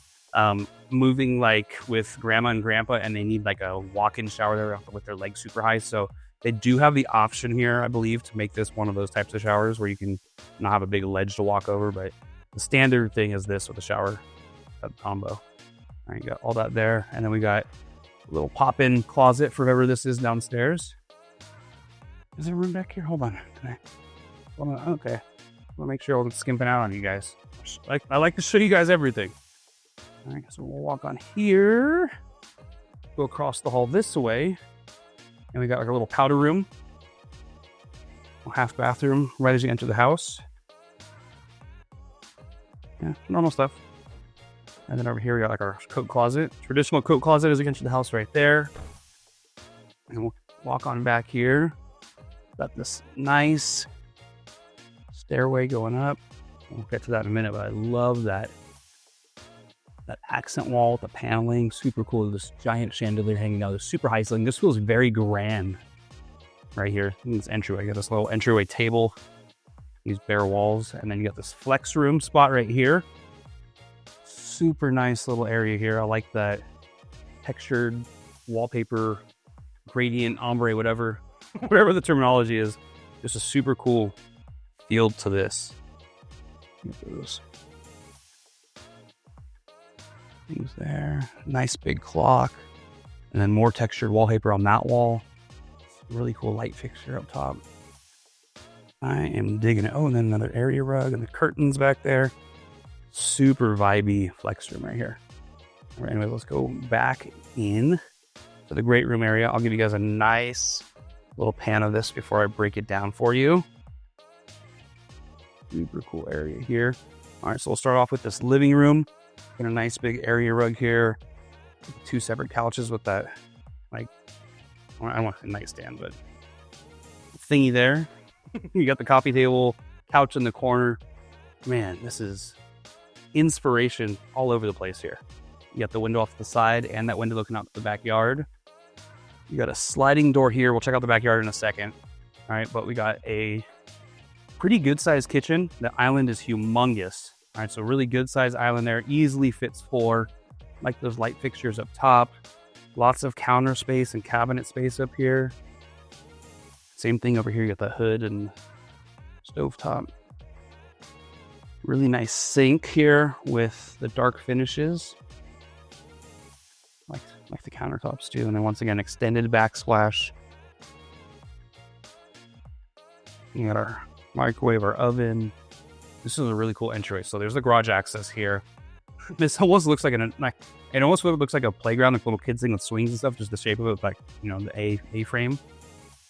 moving like with grandma and grandpa, and they need like a walk-in shower there with their legs super high. So they do have the option here, I believe, to make this one of those types of showers where you can not have a big ledge to walk over, but the standard thing is this with the shower tub combo. All right, you got all that there, and then we got a little pop-in closet for whoever this is downstairs. Is there room back here? Hold on. Okay. We'll make sure I wasn't skimping out on you guys. I like to show you guys everything. All right, so we'll walk on here, go across the hall this way, and we got like a little powder room, half bathroom right as you enter the house. Yeah, normal stuff. And then over here we got like our coat closet, traditional coat closet as you enter the house right there. And we'll walk on back here. Got this nice stairway going up. We'll get to that in a minute, but I love that accent wall with the paneling. Super cool. This giant chandelier hanging out. This super high ceiling. This feels very grand right here in this entryway. You got this little entryway table, these bare walls, and then you got this flex room spot right here. Super nice little area here. I like that textured wallpaper, gradient, ombre, whatever the terminology is. Just a super cool feel to this. Those things there. Nice big clock. And then more textured wallpaper on that wall. Really cool light fixture up top. I am digging it. Oh, and then another area rug and the curtains back there. Super vibey flex room right here. All right, anyway, let's go back in to the great room area. I'll give you guys a nice little pan of this before I break it down for you. Super cool area here. All right, so we'll start off with this living room. Got a nice big area rug here. 2 separate couches with that, like, I don't want a nightstand, but thingy there. You got the coffee table, couch in the corner. Man, this is inspiration all over the place here. You got the window off to the side and that window looking out to the backyard. You got a sliding door here. We'll check out the backyard in a second. All right, but we got a pretty good sized kitchen. The island is humongous. All right, so really good sized island there. Easily fits 4. Like those light fixtures up top. Lots of counter space and cabinet space up here. Same thing over here. You got the hood and stovetop. Really nice sink here with the dark finishes. Like the countertops too. And then once again, extended backsplash. You got our microwave, our oven. This is a really cool entryway. So there's the garage access here. This almost looks like it almost looks like a playground, like little kids thing with swings and stuff. Just the shape of it, with like, you know, the A-frame.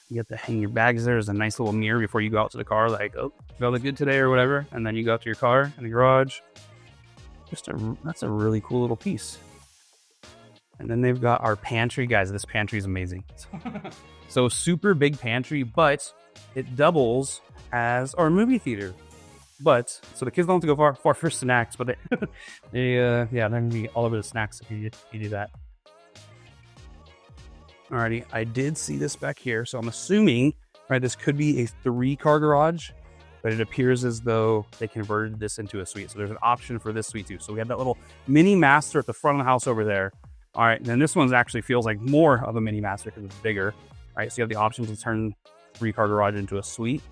You get to hang your bags there. There's a nice little mirror before you go out to the car, like, oh, felt good today or whatever. And then you go out to your car in the garage. That's a really cool little piece. And then they've got our pantry, guys. This pantry is amazing. So super big pantry, but it doubles as our movie theater. But so the kids don't have to go far for snacks, but they're gonna be all over the snacks if you do that. Alrighty, I did see this back here, so I'm assuming, right, this could be a 3-car garage, but it appears as though they converted this into a suite. So there's an option for this suite too. So we have that little mini master at the front of the house over there. All right, and then this one actually feels like more of a mini master because it's bigger. All right, so you have the option to turn 3-car garage into a suite.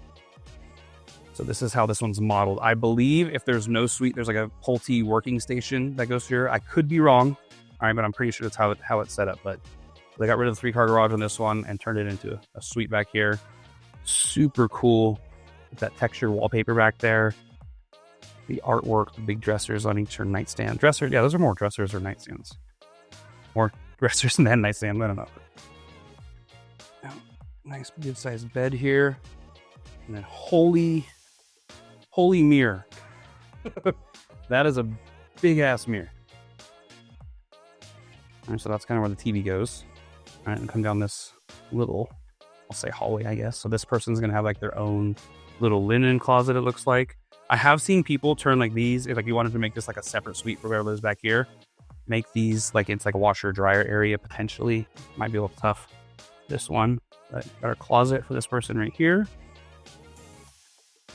So this is how this one's modeled. I believe if there's no suite, there's like a Pulte working station that goes here. I could be wrong, all right, but I'm pretty sure that's how it's set up. But they got rid of the 3-car garage on this one and turned it into a suite back here. Super cool. With that texture wallpaper back there. The artwork, the big dressers on each nightstand. Dressers, yeah, those are more dressers or nightstands. More dressers than nightstand, I don't know. Nice good sized bed here. And then holy mirror. That is a big ass mirror. All right, so that's kind of where the TV goes. All right, and come down this little, I'll say hallway, I guess. So this person's gonna have like their own little linen closet, it looks like. I have seen people turn like these, if like you wanted to make this like a separate suite for whoever lives back here, make these like it's like a washer dryer area potentially. Might be a little tough, this one. But got a closet for this person right here.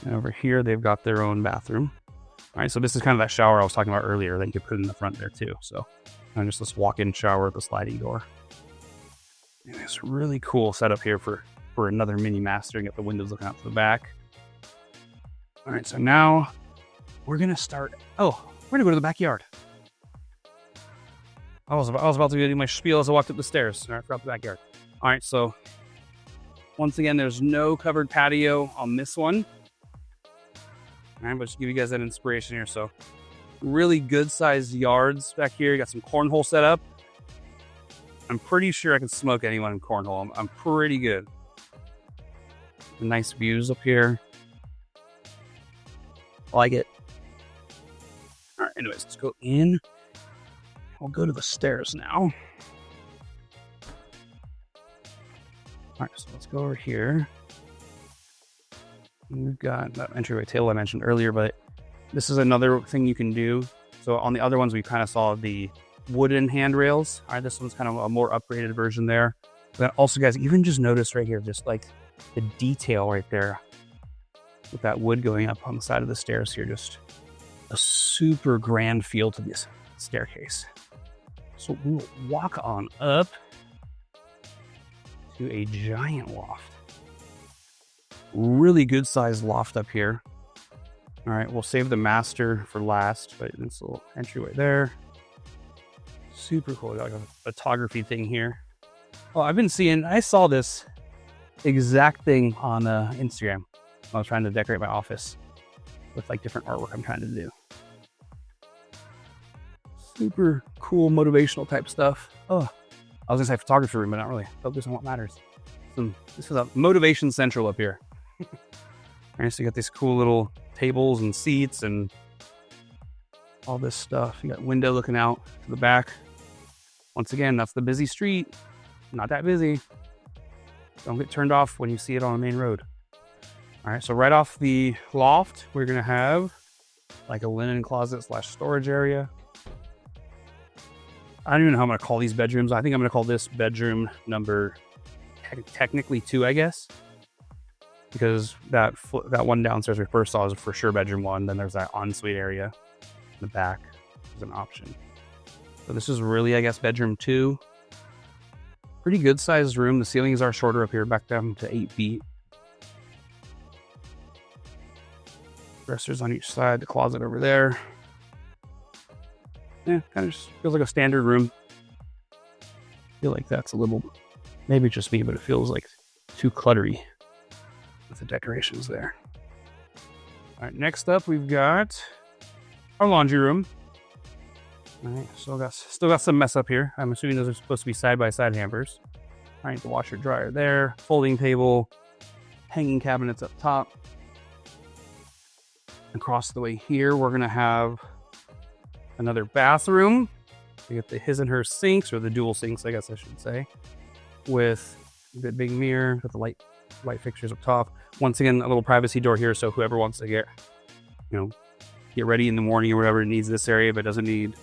And over here, they've got their own bathroom. All right, so this is kind of that shower I was talking about earlier that you could put in the front there too. So just this walk-in shower with a sliding door. And it's really cool setup here for another mini master. You got the windows looking out to the back. All right, so now we're gonna start. Oh, we're gonna go to the backyard. I was about to do my spiel as I walked up the stairs. All right, forgot the backyard. All right, so once again, there's no covered patio on this one. All right, but just give you guys that inspiration here. So really good sized yards back here. You got some cornhole set up. I'm pretty sure I can smoke anyone in cornhole. I'm pretty good. Nice views up here. I like it. All right, anyways, let's go in. We'll go to the stairs now. All right, so let's go over here. We've got that entryway table I mentioned earlier, but this is another thing you can do. So on the other ones, we kind of saw the wooden handrails. All right, this one's kind of a more upgraded version there. But also, guys, even just notice right here, just like the detail right there with that wood going up on the side of the stairs here. Just a super grand feel to this staircase. So we'll walk on up to a giant loft. Really good sized loft up here. All right, we'll save the master for last, but this little entryway there. Super cool. Got like a photography thing here. Oh, I saw this exact thing on Instagram. I was trying to decorate my office with like different artwork I'm trying to do. Super cool motivational type stuff. Oh, I was gonna say photography room, but not really. Focus on what matters. This is a motivation central up here. All right, so you got these cool little tables and seats and all this stuff. You got window looking out to the back. Once again, that's the busy street. Not that busy. Don't get turned off when you see it on the main road. All right, so right off the loft, we're gonna have like a linen closet / storage area. I don't even know how I'm gonna call these bedrooms. I think I'm gonna call this bedroom number technically 2, I guess. Because that one downstairs we first saw is for sure bedroom 1. Then there's that ensuite area in the back is an option. So this is really, I guess, bedroom 2. Pretty good sized room. The ceilings are shorter up here, back down to 8 feet. Dressers on each side, the closet over there. Yeah, kind of just feels like a standard room. I feel like that's a little, maybe just me, but it feels like too cluttery with the decorations there. All right, next up we've got our laundry room. All right, still got some mess up here. I'm assuming those are supposed to be side-by-side hampers. All right, the washer dryer there, folding table, hanging cabinets up top. Across the way here, we're gonna have another bathroom. We get the his and her sinks, or the dual sinks, I guess I should say, with the big mirror, with the light fixtures up top. Once again, a little privacy door here, so whoever wants to get get ready in the morning or whatever. It needs this area, but doesn't need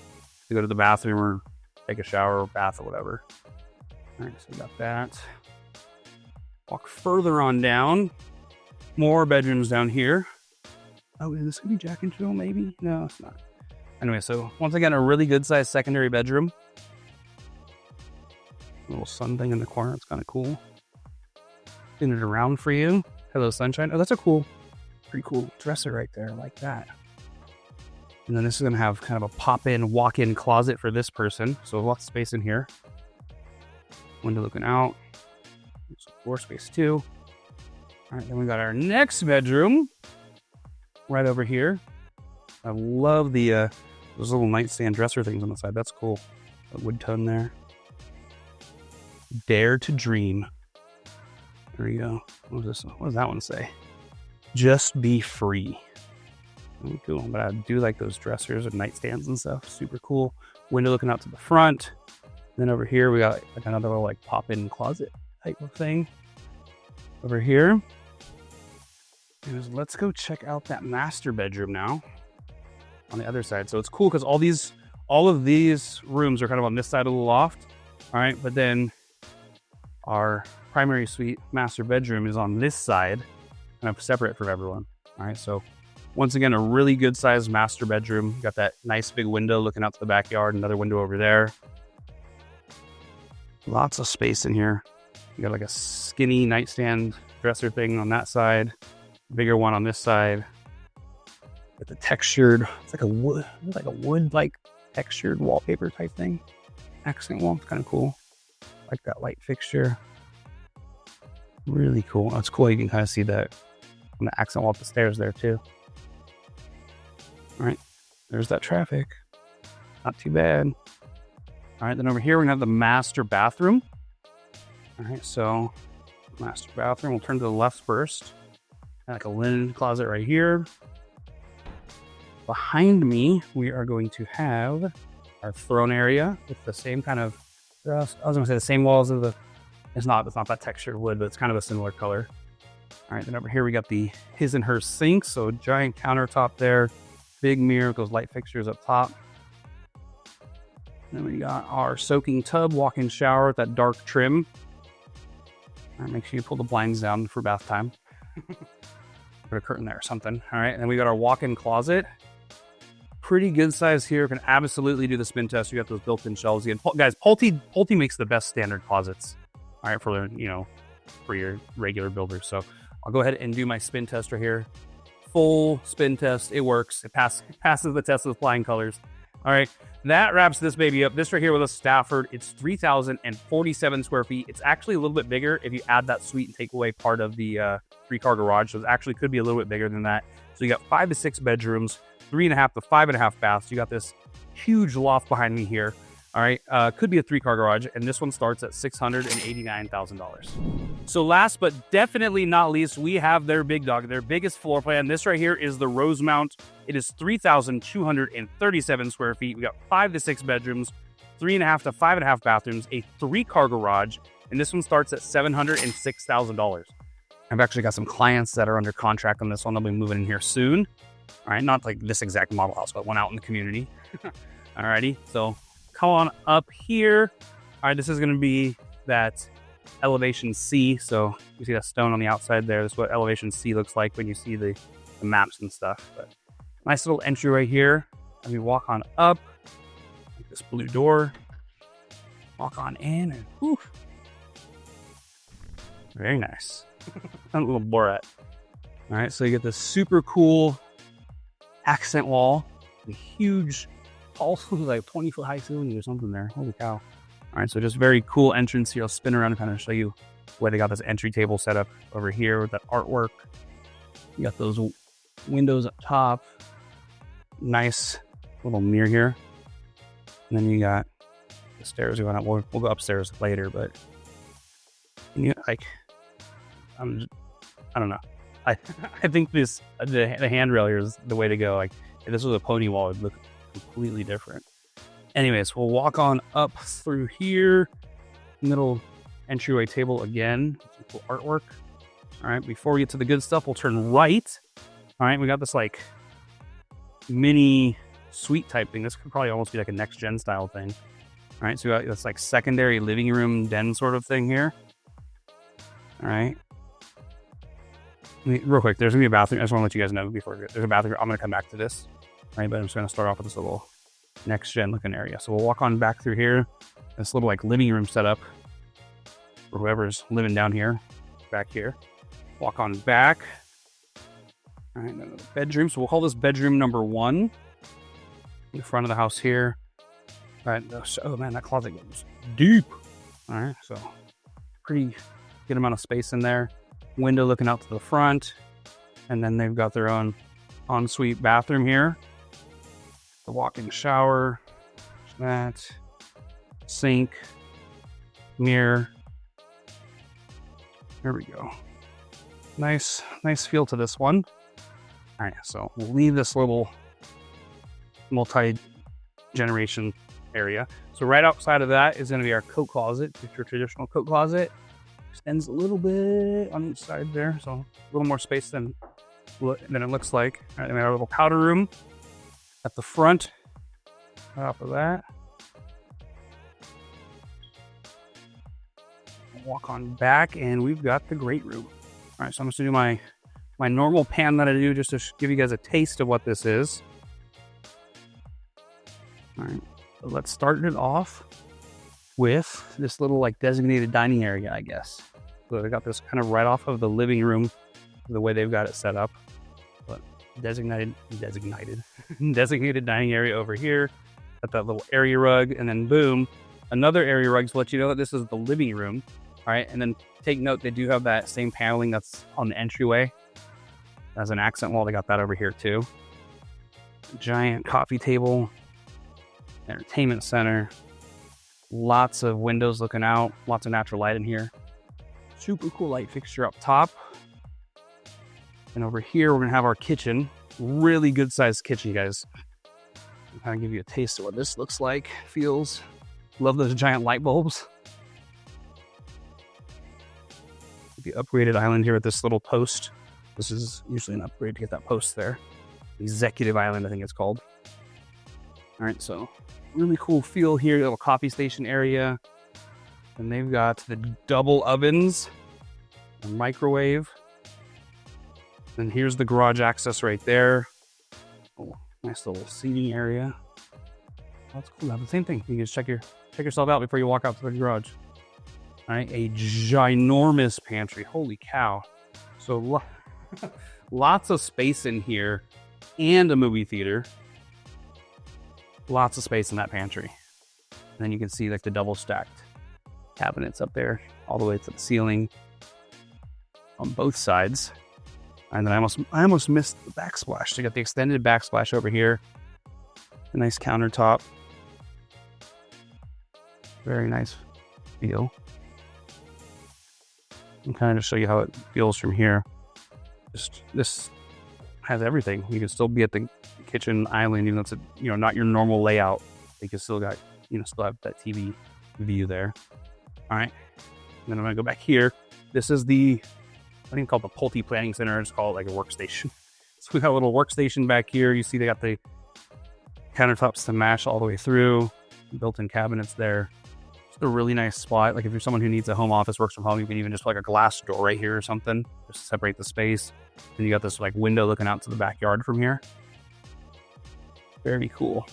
to go to the bathroom or take a shower or bath or whatever. All right, so we got that. Walk further on down. More bedrooms down here. Oh, is this gonna be Jack and Jill? Maybe? No, it's not. Anyway, so once again, a really good sized secondary bedroom. Little sun thing in the corner. It's kind of cool. Spin it around for you. Hello, sunshine. Oh, that's a pretty cool dresser right there, like that. And then this is gonna have kind of a pop-in, walk-in closet for this person. So lots of space in here. Window looking out. Some floor space too. All right, then we got our next bedroom right over here. I love the those little nightstand dresser things on the side. That's cool. A wood tone there. Dare to dream. There we go. What does that one say? Just be free. Really cool. But I do like those dressers and nightstands and stuff. Super cool. Window looking out to the front. Then over here we got like another little like pop-in closet type of thing. Over here. And let's go check out that master bedroom now. On the other side. So it's cool because all of these rooms are kind of on this side of the loft. All right, but then our primary suite master bedroom is on this side, kind of separate from everyone. All right, so once again, a really good sized master bedroom. You got that nice big window looking out to the backyard, another window over there. Lots of space in here. You got like a skinny nightstand dresser thing on that side, bigger one on this side. With the textured, it's like a wood like textured wallpaper type thing. Accent wall, it's kind of cool. Like that light fixture. Really cool. Oh, it's cool. You can kind of see that on the accent wall up the stairs there too. All right, there's that traffic. Not too bad. All right, then over here we're gonna have the master bathroom. All right, so master bathroom. We'll turn to the left first. Like a linen closet right here. Behind me, we are going to have our throne area with the same kind of, I was gonna say the same walls of it's not that textured wood, but it's kind of a similar color. All right, then over here we got the his and her sink. So giant countertop there, big mirror with those light fixtures up top. Then we got our soaking tub, walk-in shower with that dark trim. All right, make sure you pull the blinds down for bath time. Put a curtain there or something. All right, and then we got our walk-in closet. Pretty good size here. Can absolutely do the spin test. You got those built-in shelves again. Guys, Pulte makes the best standard closets. All right, for your regular builders. So I'll go ahead and do my spin test right here. Full spin test. It works. It passes the test with flying colors. All right, that wraps this baby up. This right here with a Stafford. It's 3,047 square feet. It's actually a little bit bigger if you add that suite and take away part of the 3-car garage. So it actually could be a little bit bigger than that. So you got 5 to 6 bedrooms, 3.5 to 5.5 baths. You got this huge loft behind me here. All right, could be a 3-car garage, and this one starts at $689,000. So last but definitely not least, we have their big dog, their biggest floor plan. This right here is the Rosemount. It is 3,237 square feet. We got 5 to 6 bedrooms, 3.5 to 5.5 bathrooms, a 3-car garage, and this one starts at $706,000. I've actually got some clients that are under contract on this one. They'll be moving in here soon. All right, not like this exact model house, but one out in the community. All righty, so come on up here. All right, this is going to be that elevation C. So you see that stone on the outside there. This is what elevation C looks like when you see the maps and stuff. But nice little entry right here. As we walk on up, like this blue door. Walk on in, and whew. Very nice. A little Borat. All right, so you get this super cool accent wall, the huge, tall, like 20-foot high ceiling or something there. Holy cow. All right, so just very cool entrance here. I'll spin around and kind of show you where they got this entry table set up over here with that artwork. You got those windows up top. Nice little mirror here. And then you got the stairs going up. We'll go upstairs later, but you know, like, I don't know. I think the handrail here is the way to go. Like, if this was a pony wall, it would look completely different. Anyways, we'll walk on up through here. Middle entryway table again. Some cool artwork. All right, before we get to the good stuff, we'll turn right. All right, we got this like mini suite type thing. This could probably almost be like a next gen style thing. All right, so we got this like secondary living room den sort of thing here. All right. Real quick, there's gonna be a bathroom. I just want to let you guys know before there's a bathroom. I'm gonna come back to this, right? But I'm just gonna start off with this little next gen looking area. So we'll walk on back through here. This little like living room setup for whoever's living down here, back here. Walk on back. All right, another bedroom. So we'll call this bedroom number 1. In the front of the house here. All right. Oh man, that closet goes deep. All right, so pretty good amount of space in there. Window looking out to the front, and then they've got their own ensuite bathroom here. The walk-in shower, that sink, mirror. There we go. Nice feel to this one. All right, so we'll leave this little multi-generation area. So right outside of that is going to be our coat closet. Just your traditional coat closet. Extends a little bit on each side there, so a little more space than it looks like. All right, then we have a little powder room at the front. Right off of that, walk on back, and we've got the great room. All right, so I'm just gonna do my normal pan that I do just to give you guys a taste of what this is. All right, so let's start it off with this little like designated dining area, I guess. So I got this kind of right off of the living room, the way they've got it set up. But designated dining area over here. Got that little area rug, and then boom, another area rug to let you know that this is the living room. All right, and then take note, they do have that same paneling that's on the entryway as an accent wall. They got that over here too. Giant coffee table, entertainment center. Lots of windows looking out, lots of natural light in here. Super cool light fixture up top. And over here, we're gonna have our kitchen. Really good sized kitchen, guys. I'll kind of give you a taste of what this looks like, feels. Love those giant light bulbs. The upgraded island here with this little post. This is usually an upgrade to get that post there. Executive island, I think it's called. All right, so really cool feel here, little coffee station area. And they've got the double ovens, a microwave. And here's the garage access right there. Oh, nice little seating area. That's cool. Have the same thing. You can just check yourself out before you walk out to the garage. All right, a ginormous pantry. Holy cow. So lots of space in here and a movie theater. Lots of space in that pantry. And then you can see like the double stacked cabinets up there all the way to the ceiling on both sides. And then I almost missed the backsplash. So you got the extended backsplash over here. A nice countertop. Very nice feel. And kind of just show you how it feels from here. This has everything. You can still be at the kitchen island, even though it's not your normal layout. You can still got still have that TV view there. All right. And then I'm gonna go back here. This is I think called the Pulte Planning Center. It's called like a workstation. So we got a little workstation back here. You see they got the countertops to match all the way through. Built-in cabinets there. It's a really nice spot. Like if you're someone who needs a home office, works from home, you can even just put like a glass door right here or something, just to separate the space. And you got this like window looking out to the backyard from here. Very cool.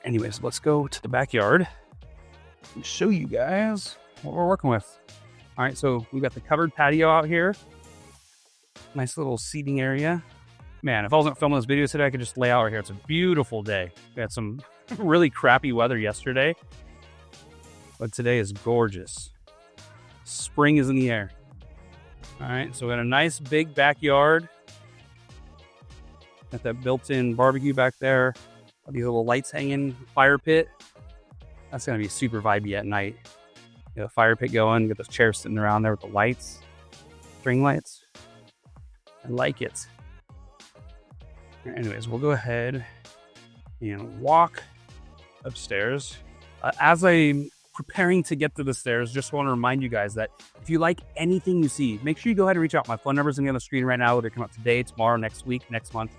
Anyways, let's go to the backyard and show you guys what we're working with. All right, so we got the covered patio out here. Nice little seating area. Man, if I wasn't filming this video today, I could just lay out right here. It's a beautiful day. We had some really crappy weather yesterday, but today is gorgeous. Spring is in the air. All right, so we got a nice big backyard. Got that built-in barbecue back there. Got these little lights hanging, fire pit. That's gonna be super vibey at night. You know, fire pit going, get those chairs sitting around there with the lights, string lights. I like it. Anyways, we'll go ahead and walk upstairs. As I'm preparing to get to the stairs, just want to remind you guys that if you like anything you see, make sure you go ahead and reach out. My phone number is going to be on the screen right now. Whether it come out today, tomorrow, next week, next month.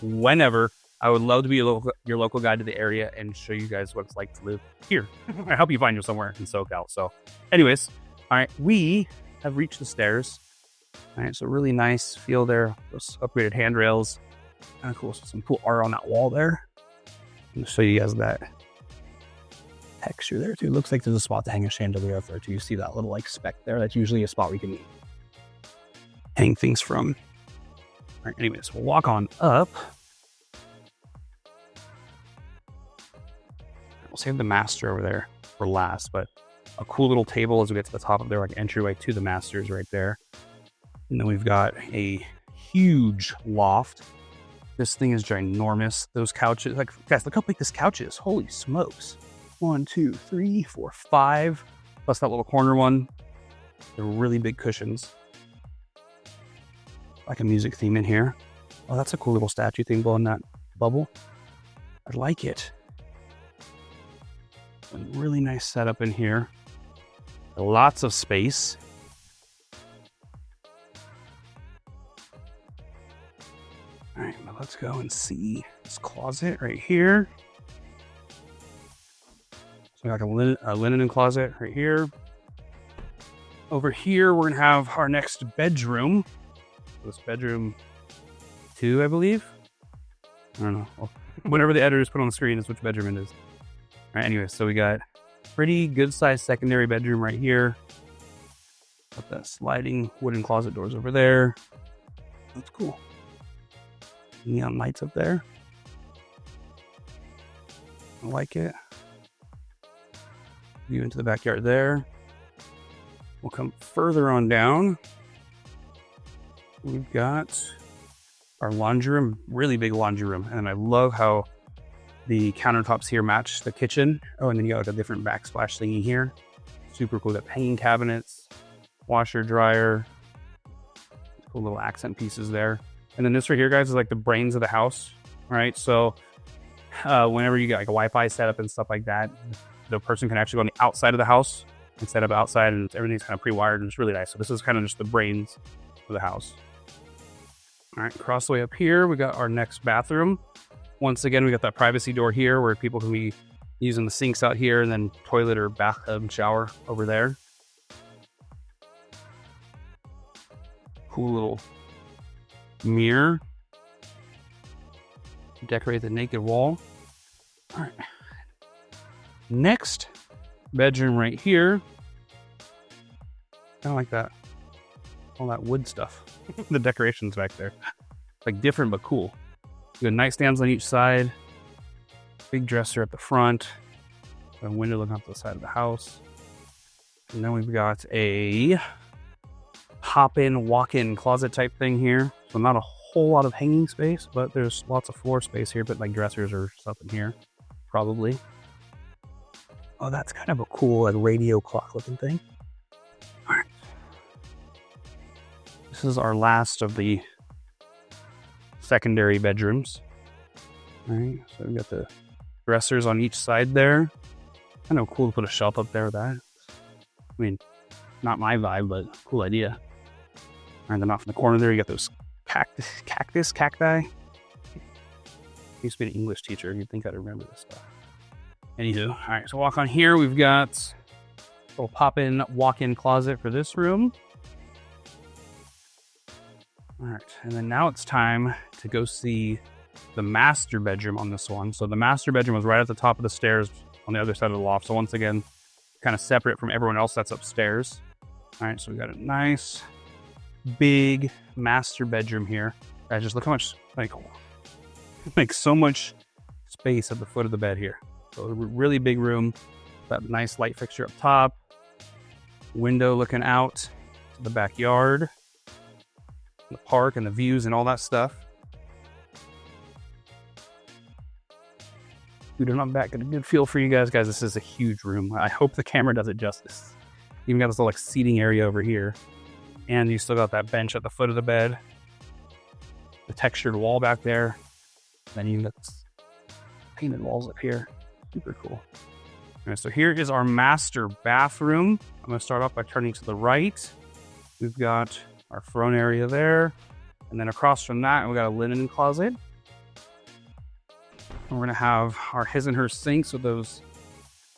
whenever. I would love to be your local guide to the area and show you guys what it's like to live here. I help you find you somewhere in SoCal. So anyways, all right, we have reached the stairs. All right, so really nice feel there. Those upgraded handrails. Kind of cool. So some cool art on that wall there. I'm going to show you guys that texture there too. It looks like there's a spot to hang a chandelier up there too. You see that little like speck there? That's usually a spot where you can hang things from. All right, anyways, we'll walk on up. We'll save the master over there for last, but a cool little table as we get to the top of there, like entryway to the masters right there. And then we've got a huge loft. This thing is ginormous. Those couches, like, guys, look how big this couch is. Holy smokes. 1, 2, 3, 4, 5. Plus that little corner one. They're really big cushions. Like a music theme in here. Oh, that's a cool little statue thing blowing that bubble. I like it. A really nice setup in here. Lots of space. All right, well, let's go and see this closet right here. So we got a linen closet right here. Over here, we're gonna have our next bedroom. This bedroom 2, I believe. I don't know. Well, whenever the editors put on the screen is which bedroom it is. All right, anyway, so we got pretty good sized secondary bedroom right here. Got that sliding wooden closet doors over there. That's cool. Neon lights up there. I like it. View into the backyard there. We'll come further on down. We've got our laundry room, really big laundry room. And I love how the countertops here match the kitchen. Oh, and then you got like a different backsplash thingy here. Super cool. Got hanging cabinets, washer, dryer. Cool little accent pieces there. And then this right here, guys, is like the brains of the house, right? So whenever you get like a Wi-Fi setup and stuff like that, the person can actually go on the outside of the house and set up outside, and everything's kind of pre-wired, and it's really nice. So this is kind of just the brains of the house. All right, across the way up here, we got our next bathroom. Once again, we got that privacy door here where people can be using the sinks out here, and then toilet or bathtub shower over there. Cool little mirror. Decorate the naked wall. All right. Next bedroom right here. Kind of like that. All that wood stuff. The decorations back there. Like different but cool. Good nightstands on each side. Big dresser at the front. A window looking out the side of the house. And then we've got a hop-in, walk-in closet type thing here. So not a whole lot of hanging space, but there's lots of floor space here, but like dressers or stuff in here, probably. Oh, that's kind of a cool like radio clock looking thing. All right. This is our last of the secondary bedrooms. All right, so we've got the dressers on each side there. Kind of cool to put a shelf up there with that. I mean, not my vibe, but cool idea. And then off in the corner there, you got those cacti. Used to be an English teacher. You'd think I'd remember this stuff. Anywho, all right, so walk on here. We've got a little pop-in, walk-in closet for this room. All right, and then now it's time to go see the master bedroom on this one. So the master bedroom was right at the top of the stairs on the other side of the loft. So once again, kind of separate from everyone else that's upstairs. All right, so we got a nice big master bedroom here. Guys, just look how much, like so much space at the foot of the bed here. So a really big room, that nice light fixture up top, window looking out to the backyard, the park and the views and all that stuff. Dude, I'm back. Got a good feel for you guys. Guys, this is a huge room. I hope the camera does it justice. Even got this little like seating area over here. And you still got that bench at the foot of the bed. The textured wall back there. Then you got painted walls up here. Super cool. All right, so here is our master bathroom. I'm going to start off by turning to the right. We've got our throne area there. And then across from that, we got a linen closet. We're gonna have our his and her sinks with those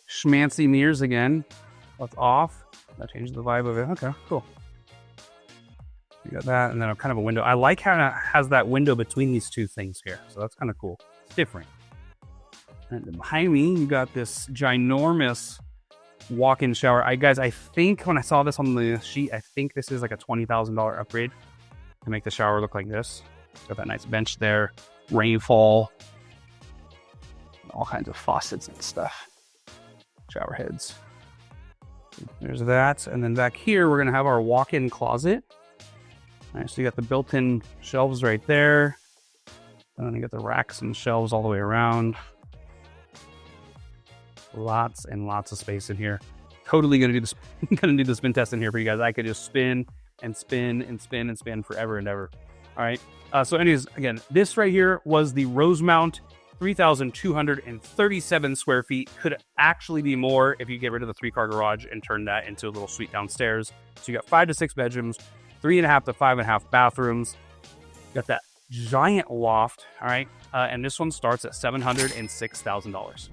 schmancy mirrors again. That's off. That changes the vibe of it. Okay, cool. You got that, and then kind of a window. I like how it has that window between these two things here. So that's kind of cool. It's different. And then behind me, you got this ginormous walk-in shower. Guys, I think when I saw this on the sheet, I think this is like a $20,000 upgrade to make the shower look like this. Got that nice bench there, rainfall, all kinds of faucets and stuff. Shower heads. There's that. And then back here, we're gonna have our walk-in closet. All right, so you got the built-in shelves right there. And then you got the racks and shelves all the way around. Lots and lots of space in here. Totally gonna do this, gonna do the spin test in here for you guys. I could just spin and spin and spin and spin forever and ever. All right. So anyways, again, this right here was the Rosemount, 3,237 square feet. Could actually be more if you get rid of the 3-car garage and turn that into a little suite downstairs. So you got 5 to 6 bedrooms, 3.5 to 5.5 bathrooms. You got that giant loft. All right. And this one starts at $706,000.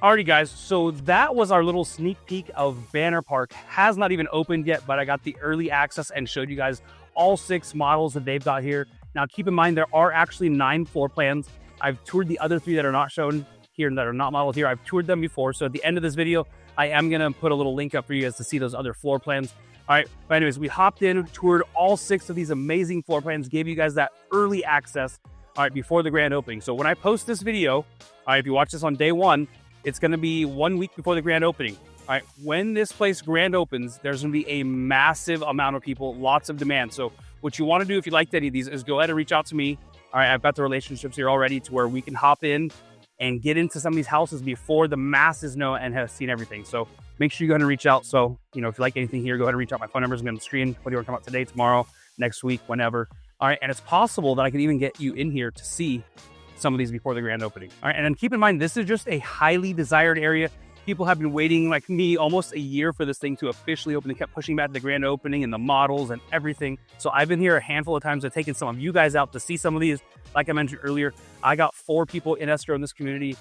Alrighty guys, so that was our little sneak peek of Banner Park. Has not even opened yet, but I got the early access and showed you guys all 6 models that they've got here. Now keep in mind, there are actually 9 floor plans. I've toured the other 3 that are not shown here and that are not modeled here. I've toured them before, so at the end of this video, I am gonna put a little link up for you guys to see those other floor plans. All right, but anyways, we hopped in, toured all 6 of these amazing floor plans, gave you guys that early access, all right, before the grand opening. So when I post this video, all right, if you watch this on day 1, it's going to be 1 week before the grand opening. All right, when this place grand opens, there's going to be a massive amount of people, lots of demand. So what you want to do if you liked any of these is go ahead and reach out to me. All right, I've got the relationships here already to where we can hop in and get into some of these houses before the masses know and have seen everything. So make sure you go ahead and reach out. So, you know, if you like anything here, go ahead and reach out. My phone number is going to be on the screen. Whether you want to come out today, tomorrow, next week, whenever. All right, and it's possible that I can even get you in here to see some of these before the grand opening. All right, and then keep in mind, this is just a highly desired area. People have been waiting, like me, almost a year for this thing to officially open. They kept pushing back the grand opening and the models and everything. So I've been here a handful of times. I've taken some of you guys out to see some of these. Like I mentioned earlier, I got 4 people in escrow in this community,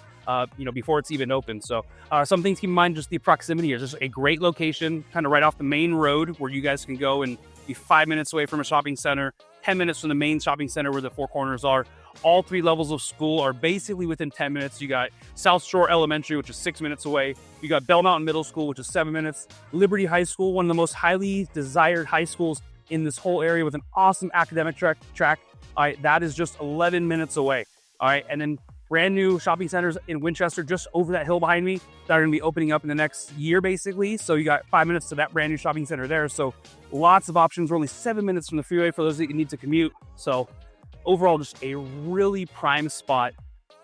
you know, before it's even open. So some things to keep in mind, just the proximity here. Just a great location, kind of right off the main road where you guys can go and be 5 minutes away from a shopping center, 10 minutes from the main shopping center where the 4 corners are. All 3 levels of school are basically within 10 minutes. You got South Shore Elementary, which is 6 minutes away. You got Bell Mountain Middle School, which is 7 minutes. Liberty High School, one of the most highly desired high schools in this whole area with an awesome academic track. All right, that is just 11 minutes away. All right, and then brand new shopping centers in Winchester, just over that hill behind me, that are gonna be opening up in the next year, basically. So you got 5 minutes to that brand new shopping center there. So lots of options. We're only 7 minutes from the freeway for those that you need to commute. So overall, just a really prime spot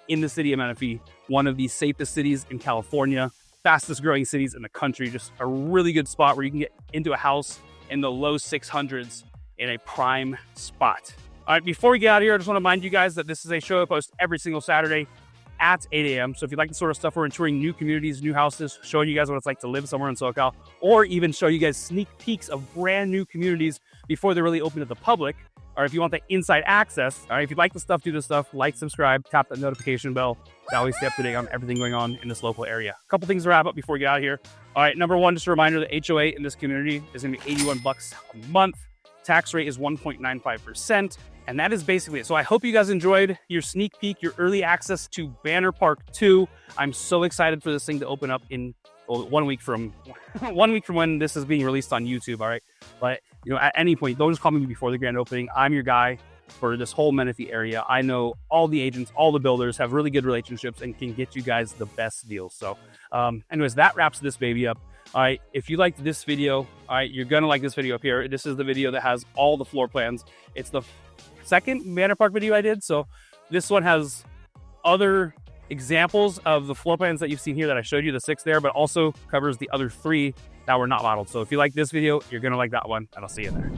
in the city of Menifee, one of the safest cities in California, fastest growing cities in the country. Just a really good spot where you can get into a house in the low 600s in a prime spot. All right, before we get out of here, I just want to remind you guys that this is a show I post every single Saturday at 8 a.m. So if you like the sort of stuff where we're touring new communities, new houses, showing you guys what it's like to live somewhere in SoCal, or even show you guys sneak peeks of brand new communities before they're really open to the public, or if you want the inside access, all right, if you like the stuff, do the stuff, like, subscribe, tap that notification bell to always stay up to date on everything going on in this local area. A couple things to wrap up before we get out of here. All right, number 1, just a reminder, the HOA in this community is going to be $81 a month. Tax rate is 1.95%. And that is basically it. So I hope you guys enjoyed your sneak peek, your early access to Banner Park 2. I'm so excited for this thing to open up in 1 week from 1 week from when this is being released on YouTube. All right. But you know, at any point, don't just call me before the grand opening. I'm your guy for this whole Menifee area. I know all the agents, all the builders, have really good relationships and can get you guys the best deals. So anyways, that wraps this baby up. All right, if you liked this video, all right, you're gonna like this video up here. This is the video that has all the floor plans. It's the second Banner Park video I did. So this one has other examples of the floor plans that you've seen here that I showed you, the 6 there, but also covers the other 3 that were not modeled. So if you like this video, you're gonna like that one, and I'll see you there.